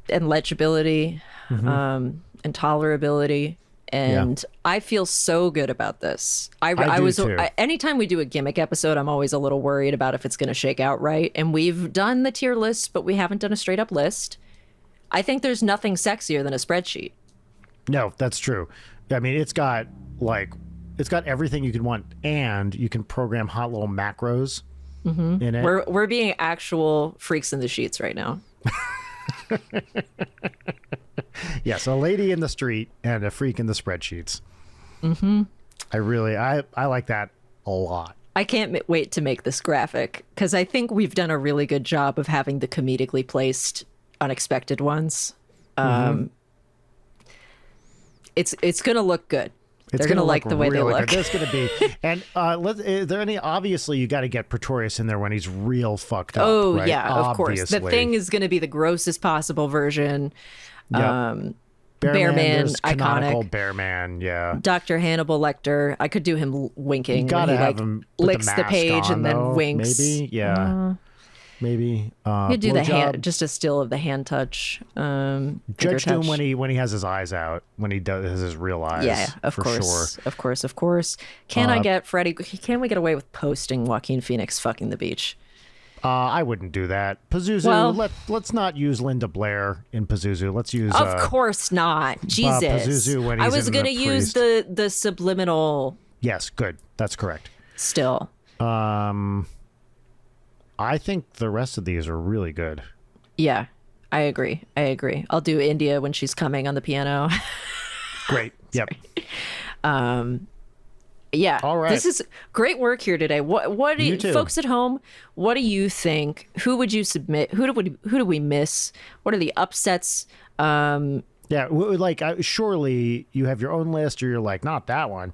[SPEAKER 2] And legibility, and tolerability. And I feel so good about this. I was too. Anytime we do a gimmick episode, I'm always a little worried about if it's going to shake out right. And we've done the tier lists, but we haven't done a straight up list. I think there's nothing sexier than a spreadsheet.
[SPEAKER 1] No, that's true. I mean, it's got everything you could want, and you can program hot little macros in it.
[SPEAKER 2] We're being actual freaks in the sheets right now.
[SPEAKER 1] Yes, a lady in the street and a freak in the spreadsheets. I like that a lot.
[SPEAKER 2] I can't wait to make this graphic because I think we've done a really good job of having the comedically placed unexpected ones. It's going to look good. They're going to like the way they
[SPEAKER 1] really
[SPEAKER 2] look.
[SPEAKER 1] Good. There's going to be. And is there any, obviously, you got to get Pretorius in there when he's real fucked up.
[SPEAKER 2] Oh,
[SPEAKER 1] right?
[SPEAKER 2] yeah, of course. The Thing is going to be the grossest possible version.
[SPEAKER 1] Yep.
[SPEAKER 2] Bearman,
[SPEAKER 1] canonical
[SPEAKER 2] iconic.
[SPEAKER 1] Bearman, yeah.
[SPEAKER 2] Dr. Hannibal Lecter. I could do him winking.
[SPEAKER 1] You gotta
[SPEAKER 2] when he,
[SPEAKER 1] have him put
[SPEAKER 2] licks the page
[SPEAKER 1] on,
[SPEAKER 2] and then
[SPEAKER 1] though.
[SPEAKER 2] winks.
[SPEAKER 1] Maybe, yeah. Maybe.
[SPEAKER 2] You could do the hand, just a still of the hand touch.
[SPEAKER 1] Judge Doom when he has his eyes out, when he does his real eyes.
[SPEAKER 2] Yeah, of
[SPEAKER 1] for
[SPEAKER 2] course,
[SPEAKER 1] sure.
[SPEAKER 2] of course. Can we get away with posting Joaquin Phoenix fucking the beach?
[SPEAKER 1] I wouldn't do that. Pazuzu,
[SPEAKER 2] Well,
[SPEAKER 1] let's not use Linda Blair in Pazuzu. Let's use
[SPEAKER 2] Of course not. Jesus.
[SPEAKER 1] Pazuzu when
[SPEAKER 2] I
[SPEAKER 1] he's
[SPEAKER 2] was
[SPEAKER 1] in
[SPEAKER 2] gonna
[SPEAKER 1] the
[SPEAKER 2] use
[SPEAKER 1] priest.
[SPEAKER 2] the subliminal
[SPEAKER 1] Yes, good. That's correct.
[SPEAKER 2] still.
[SPEAKER 1] I think the rest of these are really good.
[SPEAKER 2] Yeah, I agree. I'll do India when she's coming on the piano.
[SPEAKER 1] Great. Yep.
[SPEAKER 2] Yeah.
[SPEAKER 1] All right.
[SPEAKER 2] This is great work here today. What do
[SPEAKER 1] You too.
[SPEAKER 2] folks at home, what do you think? Who would you submit? Who do we miss? What are the upsets?
[SPEAKER 1] Yeah, surely you have your own list, or you're like, not that one.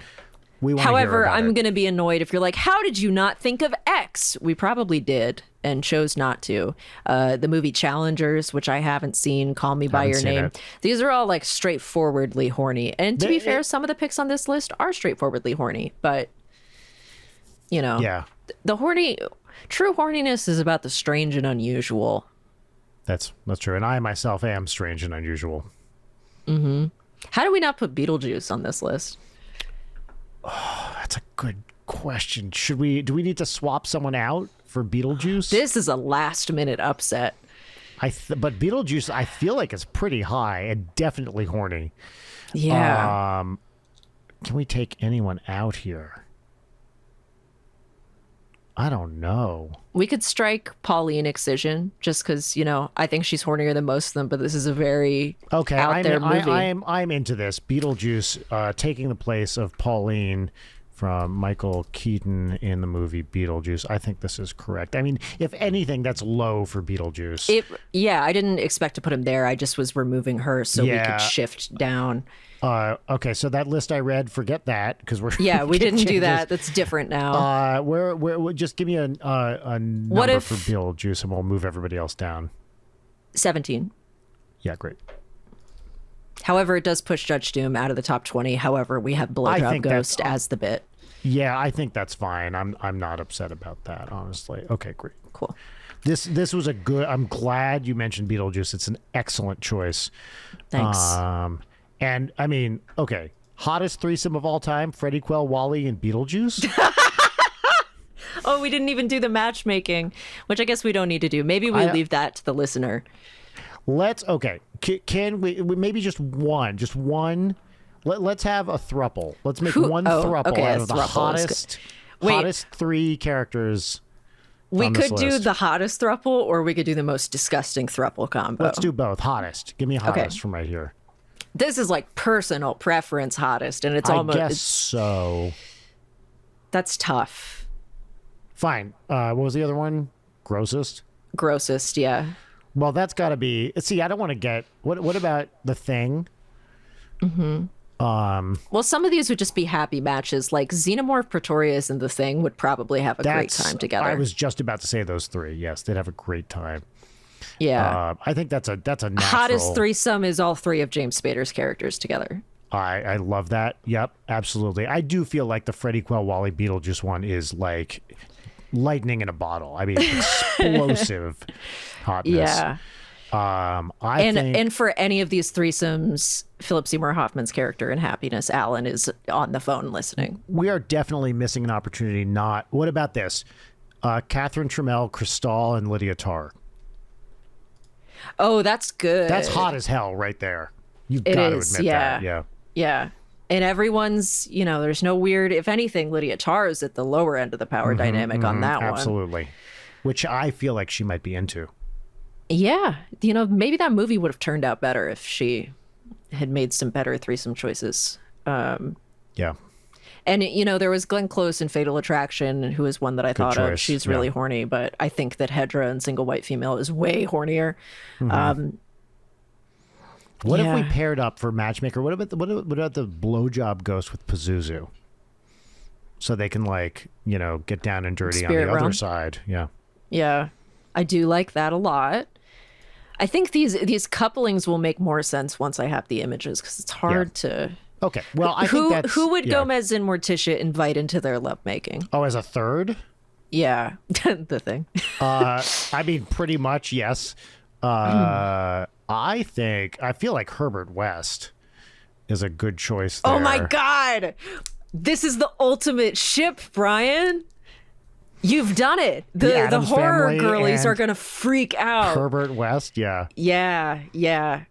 [SPEAKER 1] We want
[SPEAKER 2] However,
[SPEAKER 1] to hear about
[SPEAKER 2] I'm
[SPEAKER 1] it.
[SPEAKER 2] going to be annoyed if you're like, how did you not think of X? We probably did and chose not to. The movie Challengers, which I haven't seen, Call Me by
[SPEAKER 1] Haven't
[SPEAKER 2] Your
[SPEAKER 1] seen
[SPEAKER 2] Name.
[SPEAKER 1] it.
[SPEAKER 2] These are all like straightforwardly horny. And to be fair, some of the picks on this list are straightforwardly horny, but you know,
[SPEAKER 1] Yeah,
[SPEAKER 2] true horniness is about the strange and unusual.
[SPEAKER 1] that's true. And I myself am strange and unusual.
[SPEAKER 2] How do we not put Beetlejuice on this list?
[SPEAKER 1] That's a good question. Do we need to swap someone out for Beetlejuice?
[SPEAKER 2] This is a last minute upset.
[SPEAKER 1] But Beetlejuice, I feel like it's pretty high and definitely horny.
[SPEAKER 2] Yeah.
[SPEAKER 1] Can we take anyone out here? I don't know.
[SPEAKER 2] We could strike Pauline Excision just because, I think she's hornier than most of them, but this is a very out there movie.
[SPEAKER 1] I'm into this. Beetlejuice taking the place of Pauline from Michael Keaton in the movie Beetlejuice. I think this is correct. I mean, if anything, that's low for Beetlejuice.
[SPEAKER 2] I didn't expect to put him there. I just was removing her so we
[SPEAKER 1] Yeah.
[SPEAKER 2] could shift down.
[SPEAKER 1] Okay, so that list I read, forget that because we're
[SPEAKER 2] Yeah, we didn't do
[SPEAKER 1] changes.
[SPEAKER 2] that. That's different now.
[SPEAKER 1] Where just give me a number for Beetlejuice and we'll move everybody else down.
[SPEAKER 2] 17.
[SPEAKER 1] Yeah, great.
[SPEAKER 2] However, it does push Judge Doom out of the top 20. However, we have Blowjob
[SPEAKER 1] think
[SPEAKER 2] Ghost as the bit.
[SPEAKER 1] Yeah, I think that's fine. I'm not upset about that, honestly. Okay, great.
[SPEAKER 2] Cool.
[SPEAKER 1] This was a good. I'm glad you mentioned Beetlejuice. It's an excellent choice.
[SPEAKER 2] Thanks.
[SPEAKER 1] And I mean, okay, hottest threesome of all time: Freddie Quell, Wally, and Beetlejuice.
[SPEAKER 2] Oh, we didn't even do the matchmaking, which I guess we don't need to do. Maybe we leave that to the listener.
[SPEAKER 1] Okay. Can we maybe just one? Let's have a thruple. Let's make one thruple
[SPEAKER 2] okay,
[SPEAKER 1] out
[SPEAKER 2] a
[SPEAKER 1] of the
[SPEAKER 2] thruple.
[SPEAKER 1] hottest three characters.
[SPEAKER 2] We
[SPEAKER 1] on this
[SPEAKER 2] could do
[SPEAKER 1] list.
[SPEAKER 2] the hottest thruple, or we could do the most disgusting thruple combo.
[SPEAKER 1] Let's do both. Hottest. Give me hottest from right here.
[SPEAKER 2] This is like personal preference hottest, and it's
[SPEAKER 1] I
[SPEAKER 2] almost
[SPEAKER 1] guess so.
[SPEAKER 2] that's tough.
[SPEAKER 1] Fine. What was the other one? Grossest.
[SPEAKER 2] Grossest, yeah.
[SPEAKER 1] Well, that's got to be. See, I don't want to get. What about the Thing?
[SPEAKER 2] Well, some of these would just be happy matches. Like Xenomorph Pretorius and the Thing would probably have a great time together.
[SPEAKER 1] I was just about to say those three. Yes, they'd have a great time.
[SPEAKER 2] Yeah.
[SPEAKER 1] I think that's a natural.
[SPEAKER 2] Hottest threesome is all three of James Spader's characters together.
[SPEAKER 1] I love that. Yep, absolutely. I do feel like the Freddie Quell Wally Beetlejuice one is like lightning in a bottle. I mean, explosive hotness.
[SPEAKER 2] Yeah.
[SPEAKER 1] I think,
[SPEAKER 2] And for any of these threesomes, Philip Seymour Hoffman's character in Happiness, Alan, is on the phone listening.
[SPEAKER 1] we are definitely missing an opportunity. What about this? Catherine Trammell, Cristal, and Lydia Tarr.
[SPEAKER 2] Oh, that's good.
[SPEAKER 1] That's hot as hell right there. You've got to admit that. Yeah.
[SPEAKER 2] Yeah. And everyone's, there's no weird, if anything, Lydia Tarr is at the lower end of the power dynamic on that one.
[SPEAKER 1] Absolutely. Which I feel like she might be into.
[SPEAKER 2] Yeah. Maybe that movie would have turned out better if she had made some better threesome choices.
[SPEAKER 1] Yeah.
[SPEAKER 2] And, there was Glenn Close in Fatal Attraction, who is one that I thought of.
[SPEAKER 1] choice,
[SPEAKER 2] She's really
[SPEAKER 1] yeah.
[SPEAKER 2] horny, but I think that Hedra in Single White Female is way hornier.
[SPEAKER 1] What if we paired up for matchmaker? What about the blowjob ghost with Pazuzu? So they can get down and dirty on the other side. Yeah.
[SPEAKER 2] Yeah. I do like that a lot. I think these couplings will make more sense once I have the images, because it's hard to.
[SPEAKER 1] Okay. Well, I think that's...
[SPEAKER 2] Who would Gomez and Morticia invite into their lovemaking?
[SPEAKER 1] Oh, as a third?
[SPEAKER 2] Yeah. The thing.
[SPEAKER 1] I mean, pretty much, yes. I feel like Herbert West is a good choice there.
[SPEAKER 2] Oh my God. This is the ultimate ship, Brian. You've done it. The horror girlies are going to freak out.
[SPEAKER 1] Herbert West, yeah.
[SPEAKER 2] Yeah.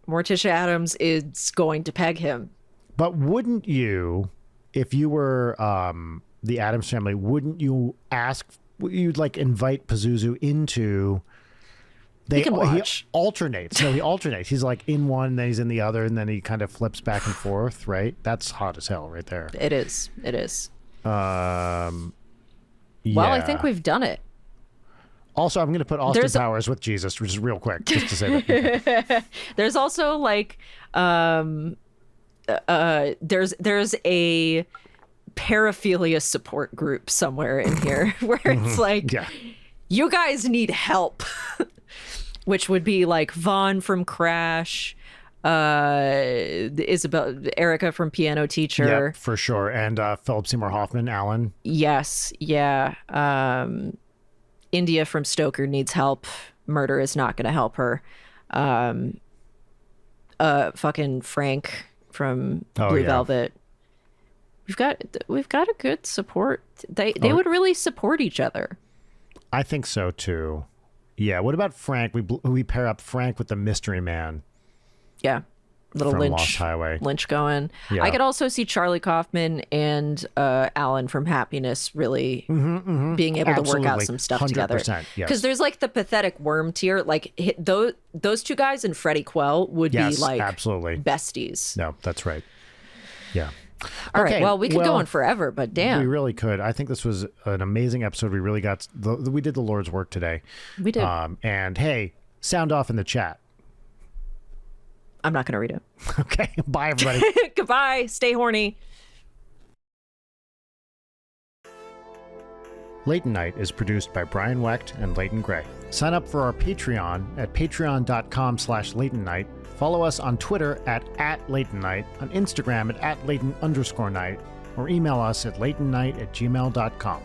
[SPEAKER 2] Morticia Addams is going to peg him.
[SPEAKER 1] But wouldn't you, if you were the Addams family, wouldn't you you'd invite Pazuzu into...
[SPEAKER 2] He can watch.
[SPEAKER 1] He alternates. No, he alternates. He's in one, then he's in the other, and then he kind of flips back and forth, right? That's hot as hell right there.
[SPEAKER 2] It is.
[SPEAKER 1] Yeah.
[SPEAKER 2] Well, I think we've done it.
[SPEAKER 1] Also, I'm going to put Austin Powers with Jesus, just real quick, just to say that.
[SPEAKER 2] There's also there's a paraphilia support group somewhere in here where it's you guys need help, which would be Vaughn from Crash, Isabel, Erica from Piano Teacher.
[SPEAKER 1] Yeah, for sure. And Philip Seymour Hoffman, Alan.
[SPEAKER 2] Yes. Yeah. India from Stoker needs help. Murder is not going to help her. Fucking Frank from Blue Velvet. We've got a good support. They would really support each other.
[SPEAKER 1] I think so too. Yeah. What about Frank? We pair up Frank with the mystery man.
[SPEAKER 2] Yeah. Little
[SPEAKER 1] from
[SPEAKER 2] Lynch,
[SPEAKER 1] Lost Highway.
[SPEAKER 2] Lynch going.
[SPEAKER 1] Yeah.
[SPEAKER 2] I could also see Charlie Kaufman and Alan from Happiness really being able to work out some stuff together. Because there's the pathetic worm tier. Those two guys and Freddie Quell would be
[SPEAKER 1] absolutely
[SPEAKER 2] besties.
[SPEAKER 1] No, that's right. Yeah.
[SPEAKER 2] All right. Well, we could go on forever, but damn.
[SPEAKER 1] We really could. I think this was an amazing episode. We really we did the Lord's work today.
[SPEAKER 2] We did.
[SPEAKER 1] And hey, sound off in the chat.
[SPEAKER 2] I'm not going to read it.
[SPEAKER 1] Okay. Bye, everybody.
[SPEAKER 2] Goodbye. Stay horny.
[SPEAKER 1] Late Night is produced by Brian Wecht and Leighton Gray. Sign up for our Patreon at patreon.com/LeightonNight. Follow us on Twitter at LeightonNight, on Instagram at Leighton_night, or email us at LeightonNight@gmail.com.